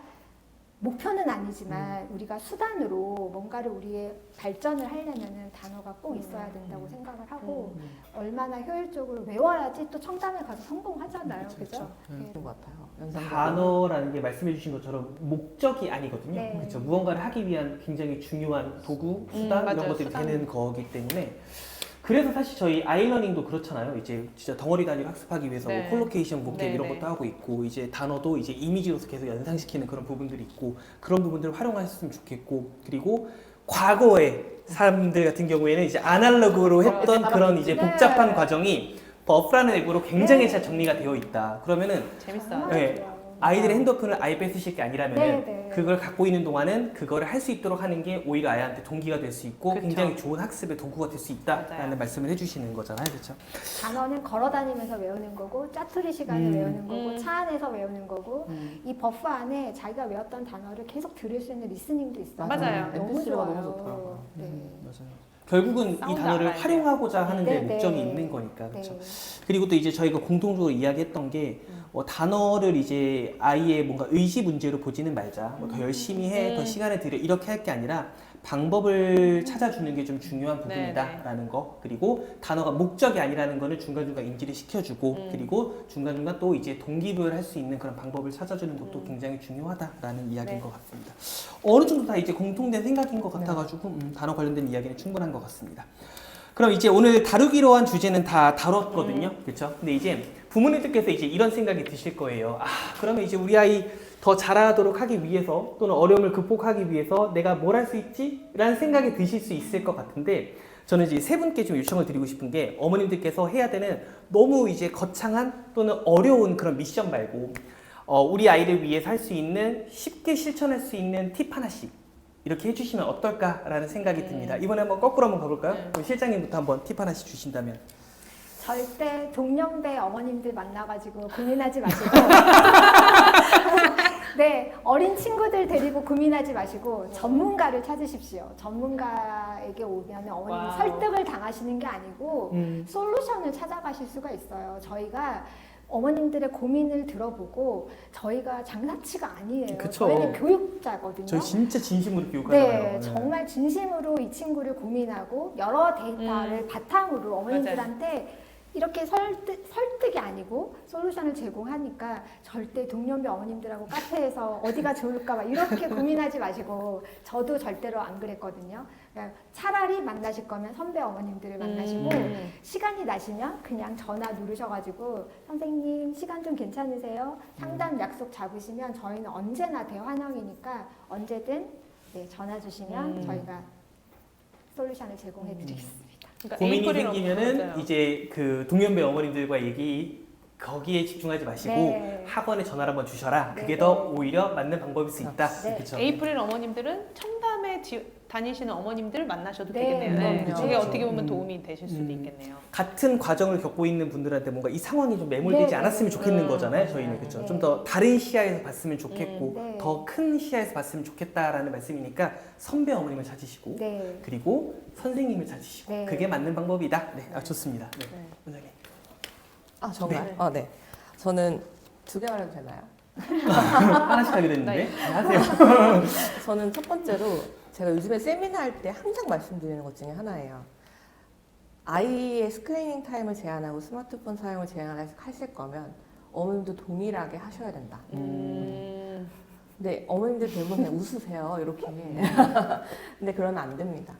목표는 아니지만 우리가 수단으로 뭔가를 우리의 발전을 하려면은 단어가 꼭 있어야 된다고 생각을 하고 얼마나 효율적으로 외워야지 또 청담에 가서 성공하잖아요. 그죠? 그런 것 같아요. 단어라는 게 말씀해 주신 것처럼 목적이 아니거든요. 네. 그렇죠. 무언가를 하기 위한 굉장히 중요한 도구, 수단 이런 맞아요. 것들이 수단. 되는 거기 때문에 그래서 사실 저희 아이러닝도 그렇잖아요. 이제 진짜 덩어리 단위로 학습하기 위해서 네. 콜로케이션 보캡 네, 이런 네. 것도 하고 있고 이제 단어도 이제 이미지로서 계속 연상시키는 그런 부분들이 있고 그런 부분들을 활용하셨으면 좋겠고 그리고 과거의 사람들 같은 경우에는 이제 아날로그로 했던 그런 이제 복잡한 과정이 버프라는 앱으로 굉장히 잘 정리가 되어 있다. 그러면은 재밌어요. 네. 좋아요. 아이들의 핸드폰을 아예 뺏으실 게 아니라면 네. 그걸 갖고 있는 동안은 그거를 할 수 있도록 하는 게 오히려 아이한테 동기가 될 수 있고 그쵸. 굉장히 좋은 학습의 도구가 될 수 있다라는 맞아요. 말씀을 해주시는 거잖아요, 그렇죠? 단어는 걸어 다니면서 외우는 거고 짜투리 시간에 외우는 거고 차 안에서 외우는 거고 이 버프 안에 자기가 외웠던 단어를 계속 들을 수 있는 리스닝도 있어요. 맞아요. 너무 MP3가 좋아요. 너무 좋더라고요. 네. 맞아요. 결국은 이 사운드 단어를 알아야 활용하고자 하는 데 네, 목적이 네. 있는 거니까, 그렇죠? 네. 그리고 또 이제 저희가 공통적으로 이야기했던 게 단어를 이제 아이의 뭔가 의지 문제로 보지는 말자. 뭐 더 열심히 해, 더 시간을 들여 이렇게 할 게 아니라 방법을 찾아주는 게 좀 중요한 네, 부분이다라는 거, 그리고 단어가 목적이 아니라는 거는 중간중간 인지를 시켜주고, 그리고 중간중간 또 이제 동기부여를 할 수 있는 그런 방법을 찾아주는 것도 굉장히 중요하다라는 이야기인 네. 것 같습니다. 어느 정도 다 이제 공통된 생각인 것 같아가지고 단어 관련된 이야기는 충분한 것 같습니다. 그럼 이제 오늘 다루기로 한 주제는 다 다뤘거든요. 그렇죠? 근데 이제 부모님들께서 이제 이런 생각이 드실 거예요. 아, 그러면 이제 우리 아이 더 잘하도록 하기 위해서 또는 어려움을 극복하기 위해서 내가 뭘 할 수 있지? 라는 생각이 드실 수 있을 것 같은데 저는 이제 세 분께 좀 요청을 드리고 싶은 게 어머님들께서 해야 되는 너무 이제 거창한 또는 어려운 그런 미션 말고 우리 아이를 위해서 할 수 있는 쉽게 실천할 수 있는 팁 하나씩 이렇게 해주시면 어떨까라는 생각이 듭니다. 이번에 한번 거꾸로 한번 가볼까요? 네. 그럼 실장님부터 한번 팁 하나씩 주신다면. 절대 동년배 어머님들 만나가지고 고민하지 마시고 네, 어린 친구들 데리고 고민하지 마시고 전문가를 찾으십시오. 전문가에게 오면 어머님 와우. 설득을 당하시는 게 아니고 솔루션을 찾아가실 수가 있어요. 저희가 어머님들의 고민을 들어보고 저희가 장난치가 아니에요. 그쵸. 저희는 교육자거든요. 저희 진짜 진심으로 교육하잖아요. 네, 정말 진심으로 이 친구를 고민하고 여러 데이터를 바탕으로 어머님들한테 이렇게 설득이 아니고 솔루션을 제공하니까 절대 동년배 어머님들하고 카페에서 어디가 좋을까 막 이렇게 고민하지 마시고 저도 절대로 안 그랬거든요. 그러니까 차라리 만나실 거면 선배 어머님들을 만나시고 시간이 나시면 그냥 전화 누르셔가지고 선생님 시간 좀 괜찮으세요? 상담 약속 잡으시면 저희는 언제나 대환영이니까 언제든 네, 전화 주시면 저희가 솔루션을 제공해 드리겠습니다. 그러니까 고민이 에이프릴 생기면은 맞아요. 이제 그 동년배 어머님들과 얘기 거기에 집중하지 마시고 네. 학원에 전화를 한번 주셔라. 네, 그게 네. 더 오히려 맞는 방법일 수 있다. 네. 그렇죠. 에이프릴 어머님들은 청담에 다니시는 어머님들 만나셔도 네, 되겠네요. 네. 그럼요. 그게 그렇죠. 어떻게 보면 도움이 되실 수도 있겠네요. 같은 과정을 겪고 있는 분들한테 뭔가 이 상황이 좀 매몰되지 네, 않았으면 네. 좋겠는 거잖아요. 저희는 그렇죠. 네. 좀 더 다른 시야에서 봤으면 좋겠고 네. 더 큰 시야에서 봤으면 좋겠다라는 말씀이니까 선배 어머님을 찾으시고 네. 그리고 선생님을 찾으시고 네. 그게 맞는 방법이다. 네, 좋습니다. 네, 네. 원장님. 아 정말? 네. 네. 저는 두 개 말해도 되나요? 하나씩 하기로 했는데 네. 네, 하세요. 저는 첫 번째로 제가 요즘에 세미나 할 때 항상 말씀드리는 것 중에 하나예요. 아이의 스크리닝 타임을 제한하고 스마트폰 사용을 제한하실 거면 어머님도 동일하게 하셔야 된다. 근데 어머님들 대부분 그냥 웃으세요. 이렇게. 근데 그러면 안 됩니다.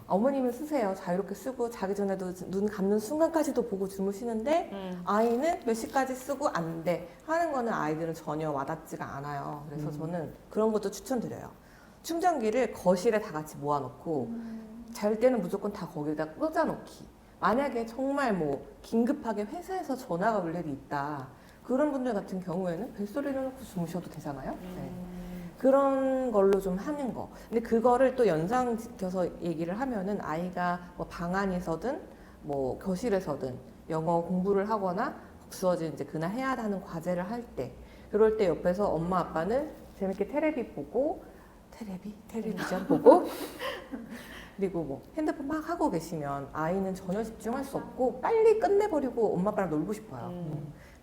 어머님은 쓰세요. 자유롭게 쓰고 자기 전에도 눈 감는 순간까지도 보고 주무시는데 아이는 몇 시까지 쓰고 안 돼 하는 거는 아이들은 전혀 와닿지가 않아요. 그래서 저는 그런 것도 추천드려요. 충전기를 거실에 다 같이 모아놓고 잘 때는 무조건 다 거기다 꽂아놓기. 만약에 정말 뭐 긴급하게 회사에서 전화가 올 일이 있다. 그런 분들 같은 경우에는 벨소리를 놓고 주무셔도 되잖아요. 네. 그런 걸로 좀 하는 거. 근데 그거를 또 연상시켜서 얘기를 하면은 아이가 뭐 방 안에서든 뭐 교실에서든 영어 공부를 하거나 주어진 이제 그날 해야 하는 과제를 할 때, 그럴 때 옆에서 엄마 아빠는 재밌게 텔레비 보고 텔레비전 보고 그리고 뭐 핸드폰 막 하고 계시면 아이는 전혀 집중할 수 없고 빨리 끝내버리고 엄마 아빠랑 놀고 싶어요.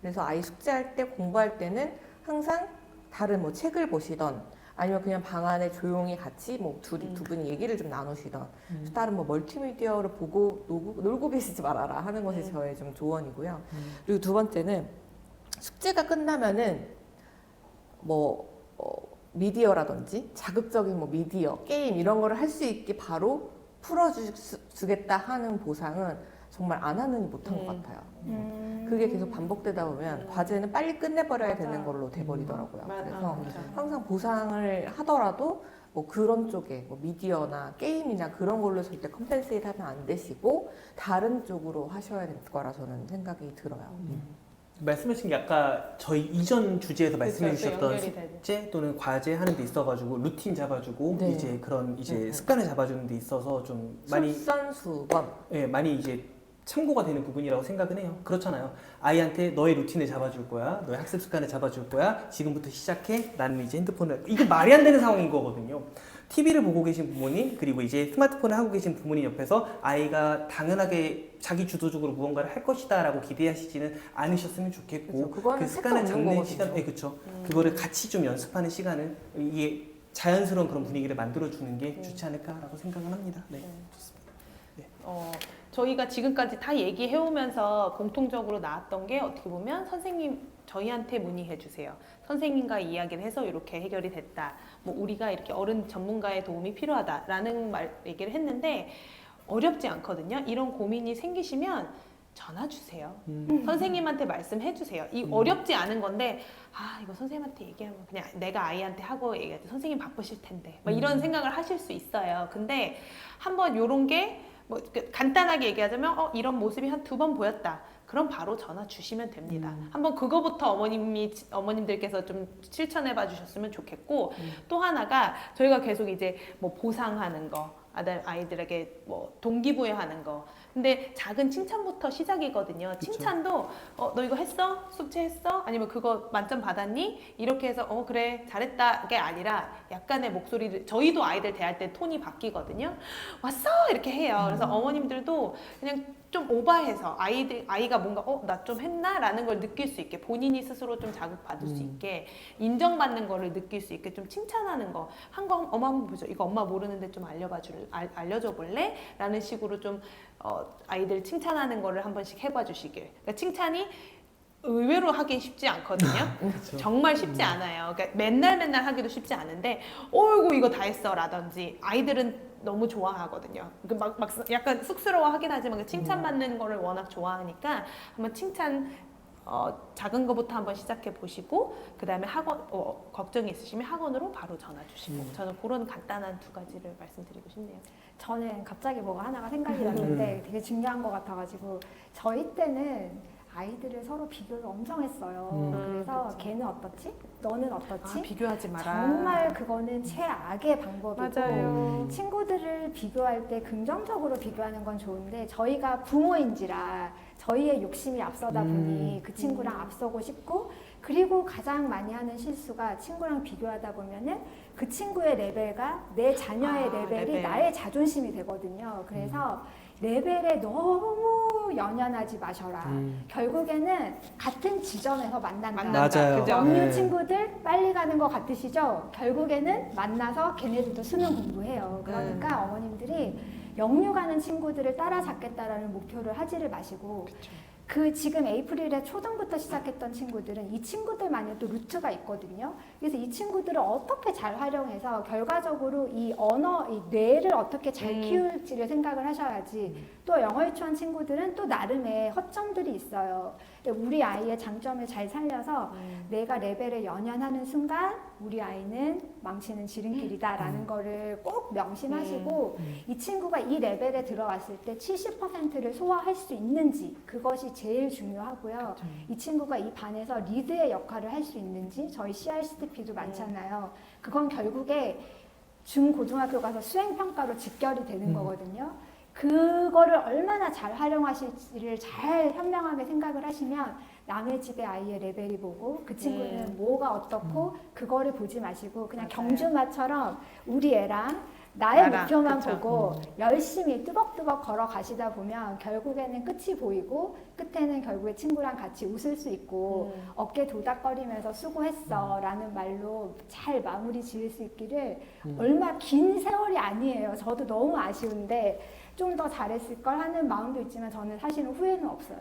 그래서 아이 숙제할 때 공부할 때는 항상 다른 뭐 책을 보시던 아니면 그냥 방 안에 조용히 같이 뭐 두 분이 얘기를 좀 나누시던 다른 뭐 멀티미디어를 보고 놀고 계시지 말아라 하는 것이 저의 좀 조언이고요. 그리고 두 번째는 숙제가 끝나면은 뭐 미디어라든지 자극적인 뭐 미디어, 게임 이런 거를 할 수 있게 바로 풀어주겠다 하는 보상은 정말 안 하느니 못한 것 같아요. 그게 계속 반복되다 보면 과제는 빨리 끝내버려야 되는 걸로 돼버리더라고요. 그래서 항상 보상을 하더라도 뭐 그런 쪽에 뭐 미디어나 게임이나 그런 걸로 절대 컴펜세이트 하면 안 되시고 다른 쪽으로 하셔야 될 거라 저는 생각이 들어요. 말씀하신 게 아까 저희 이전 주제에서 말씀해 그쵸, 또 주셨던 연결이 되죠. 숙제 또는 과제 하는 데 있어가지고 루틴 잡아주고 네. 이제 그런 이제 습관을 잡아주는 데 있어서 좀 많이 솔선수범. 예, 많이 이제 참고가 되는 부분이라고 생각은 해요. 그렇잖아요. 아이한테 너의 루틴을 잡아줄 거야, 너의 학습 습관을 잡아줄 거야. 지금부터 시작해. 나는 이제 핸드폰을 이게 말이 안 되는 상황인 거거든요. TV를 보고 계신 부모님 그리고 이제 스마트폰을 하고 계신 부모님 옆에서 아이가 당연하게 자기 주도적으로 무언가를 할 것이다라고 기대하시지는 않으셨으면 좋겠고 그쵸, 그거는 그 습관을 택도 없는 잡는 거거든요. 시간, 그렇죠. 그거를 같이 좀 연습하는 시간을 이게 자연스러운 그런 분위기를 만들어주는 게 좋지 않을까라고 생각을 합니다. 네, 좋습니다. 저희가 지금까지 다 얘기해오면서 공통적으로 나왔던 게 어떻게 보면 선생님 저희한테 문의해 주세요. 선생님과 이야기를 해서 이렇게 해결이 됐다. 뭐 우리가 이렇게 어른 전문가의 도움이 필요하다라는 얘기를 했는데 어렵지 않거든요. 이런 고민이 생기시면 전화 주세요. 선생님한테 말씀해 주세요. 이 어렵지 않은 건데 이거 선생님한테 얘기하면 그냥 내가 아이한테 하고 얘기하지 선생님 바쁘실 텐데 막 이런 생각을 하실 수 있어요. 근데 한번 요런 게 뭐 간단하게 얘기하자면 이런 모습이 한 2번 보였다. 그럼 바로 전화 주시면 됩니다. 한번 그거부터 어머님들께서 좀 실천해 봐 주셨으면 좋겠고 또 하나가 저희가 계속 이제 뭐 보상하는 거 아이들에게 뭐 동기부여하는 거 근데 작은 칭찬부터 시작이거든요. 그쵸. 칭찬도 너 이거 했어? 숙제했어? 아니면 그거 만점 받았니? 이렇게 해서 그래 잘했다 게 아니라 약간의 목소리를 저희도 아이들 대할 때 톤이 바뀌거든요. 왔어? 이렇게 해요. 그래서 어머님들도 그냥 좀 오버해서 아이가 뭔가 나 좀 했나? 라는 걸 느낄 수 있게 본인이 스스로 좀 자극받을 수 있게 인정받는 거를 느낄 수 있게 좀 칭찬하는 거 한 거 엄마 한번 보죠. 이거 엄마 모르는데 좀 알려줘 볼래? 라는 식으로 좀 아이들 칭찬하는 거를 한 번씩 해봐 주시길. 그러니까 칭찬이 의외로 하긴 쉽지 않거든요. 그렇죠. 정말 쉽지 않아요. 그러니까 맨날 하기도 쉽지 않은데, 어이구 이거 다 했어 라든지 아이들은 너무 좋아하거든요. 막 약간 쑥스러워하긴 하지만 그 칭찬받는 거를 워낙 좋아하니까 한번 칭찬 작은 거부터 한번 시작해 보시고 그 다음에 학원 걱정이 있으시면 학원으로 바로 전화 주시고 저는 그런 간단한 2가지를 말씀드리고 싶네요. 저는 갑자기 뭐가 하나가 생각이 났는데 되게 중요한 것 같아가지고 저희 때는 아이들을 서로 비교를 엄청 했어요. 그래서 그쵸. 걔는 어떻지? 너는 어떻지? 비교하지 마라. 정말 그거는 최악의 방법이고 맞아요. 친구들을 비교할 때 긍정적으로 비교하는 건 좋은데 저희가 부모인지라 저희의 욕심이 앞서다 보니 그 친구랑 앞서고 싶고 그리고 가장 많이 하는 실수가 친구랑 비교하다 보면은 그 친구의 레벨과 내 자녀의 레벨이 레벨. 나의 자존심이 되거든요. 그래서 레벨에 너무 연연하지 마셔라. 결국에는 같은 지점에서 만난다. 맞아요. 그죠? 영유 네. 친구들 빨리 가는 것 같으시죠? 결국에는 만나서 걔네들도 수능 공부해요. 그러니까 어머님들이 영유 가는 친구들을 따라잡겠다라는 목표를 하지를 마시고 그 지금 에이프릴에 초등부터 시작했던 친구들은 이 친구들만의 또 루트가 있거든요. 그래서 이 친구들을 어떻게 잘 활용해서 결과적으로 이 언어, 이 뇌를 어떻게 잘 키울지를 생각을 하셔야지 또 영어 유치원 친구들은 또 나름의 허점들이 있어요. 우리 아이의 장점을 잘 살려서 내가 레벨에 연연하는 순간 우리 아이는 망치는 지름길이다라는 거를 꼭 명심하시고 이 친구가 이 레벨에 들어왔을 때 70%를 소화할 수 있는지 그것이 제일 중요하고요. 이 친구가 이 반에서 리드의 역할을 할 수 있는지 저희 CRCTP도 많잖아요. 그건 결국에 중고등학교 가서 수행평가로 직결이 되는 거거든요. 그거를 얼마나 잘 활용하실지를 잘 현명하게 생각을 하시면 남의 집의 아이의 레벨이 보고 그 친구는 뭐가 어떻고 그거를 보지 마시고 그냥 맞아요. 경주마처럼 우리 애랑 나의 목표만 그쵸. 보고 열심히 뚜벅뚜벅 걸어가시다 보면 결국에는 끝이 보이고 끝에는 결국에 친구랑 같이 웃을 수 있고 어깨 도닥거리면서 수고했어 라는 말로 잘 마무리 지을 수 있기를 얼마 긴 세월이 아니에요. 저도 너무 아쉬운데 좀 더 잘했을 걸 하는 마음도 있지만 저는 사실은 후회는 없어요.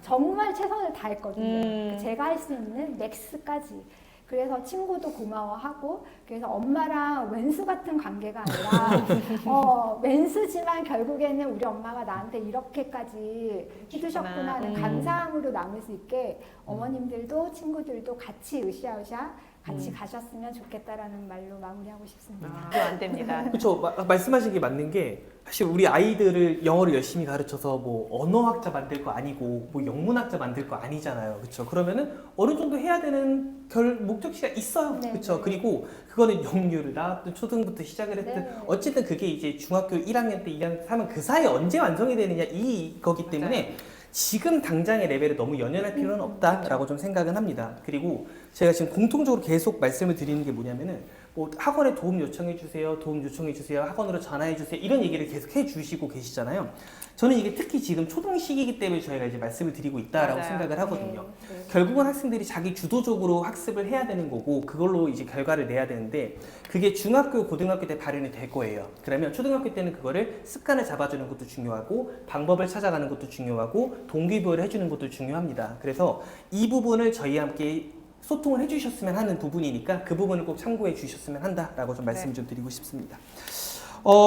정말 최선을 다했거든요. 제가 할 수 있는 맥스까지. 그래서 친구도 고마워하고 그래서 엄마랑 왼수 같은 관계가 아니라 왼수지만 결국에는 우리 엄마가 나한테 이렇게까지 해주셨구나 하는 감사함으로 남을 수 있게 어머님들도 친구들도 같이 으쌰으쌰 같이 가셨으면 좋겠다라는 말로 마무리하고 싶습니다. 그거 안 됩니다. 그렇죠. 말씀하신 게 맞는 게 사실 우리 아이들을 영어를 열심히 가르쳐서 뭐 언어학자 만들 거 아니고 뭐 영문학자 만들 거 아니잖아요. 그렇죠. 그러면은 어느 정도 해야 되는 목적지가 있어요. 네, 그렇죠. 네. 그리고 그거는 영유를 나왔든 초등부터 시작을 했든 네. 어쨌든 그게 이제 중학교 1학년 때 2학년 때 하면 그 사이에 언제 완성이 되느냐 이거기 때문에 지금 당장의 레벨에 너무 연연할 필요는 없다라고 좀 생각은 합니다. 그리고 제가 지금 공통적으로 계속 말씀을 드리는 게 뭐냐면은 뭐 학원에 도움 요청해 주세요, 도움 요청해 주세요, 학원으로 전화해 주세요 이런 얘기를 계속 해 주시고 계시잖아요. 저는 이게 특히 지금 초등 시기이기 때문에 저희가 이제 말씀을 드리고 있다라고 맞아요. 생각을 하거든요. 네. 결국은 학생들이 자기 주도적으로 학습을 해야 되는 거고 그걸로 이제 결과를 내야 되는데 그게 중학교, 고등학교 때 발현이 될 거예요. 그러면 초등학교 때는 그거를 습관을 잡아주는 것도 중요하고 방법을 찾아가는 것도 중요하고 동기부여를 해주는 것도 중요합니다. 그래서 이 부분을 저희와 함께 소통을 해주셨으면 하는 부분이니까 그 부분을 꼭 참고해 주셨으면 한다라고 좀 말씀을 좀 드리고 싶습니다.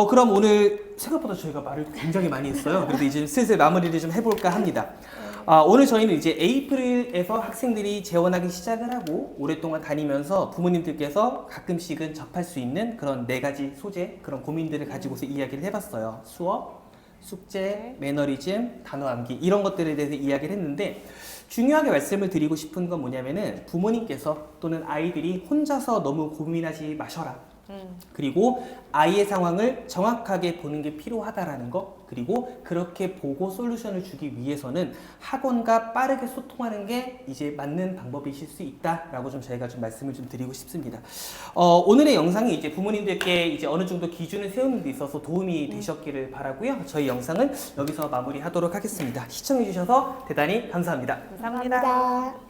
그럼 오늘 생각보다 저희가 말을 굉장히 많이 했어요. 그래도 이제 슬슬 마무리를 좀 해볼까 합니다. 오늘 저희는 이제 에이프릴에서 학생들이 재원하기 시작을 하고 오랫동안 다니면서 부모님들께서 가끔씩은 접할 수 있는 그런 4가지 소재, 그런 고민들을 가지고서 이야기를 해봤어요. 수업, 숙제, 매너리즘, 단어 암기 이런 것들에 대해서 이야기를 했는데 중요하게 말씀을 드리고 싶은 건 뭐냐면은 부모님께서 또는 아이들이 혼자서 너무 고민하지 마셔라. 그리고 아이의 상황을 정확하게 보는 게 필요하다라는 거, 그리고 그렇게 보고 솔루션을 주기 위해서는 학원과 빠르게 소통하는 게 이제 맞는 방법이실 수 있다라고 좀 저희가 좀 말씀을 좀 드리고 싶습니다. 오늘의 영상이 이제 부모님들께 이제 어느 정도 기준을 세우는 데 있어서 도움이 되셨기를 바라고요. 저희 영상은 여기서 마무리하도록 하겠습니다. 시청해 주셔서 대단히 감사합니다. 감사합니다. 감사합니다.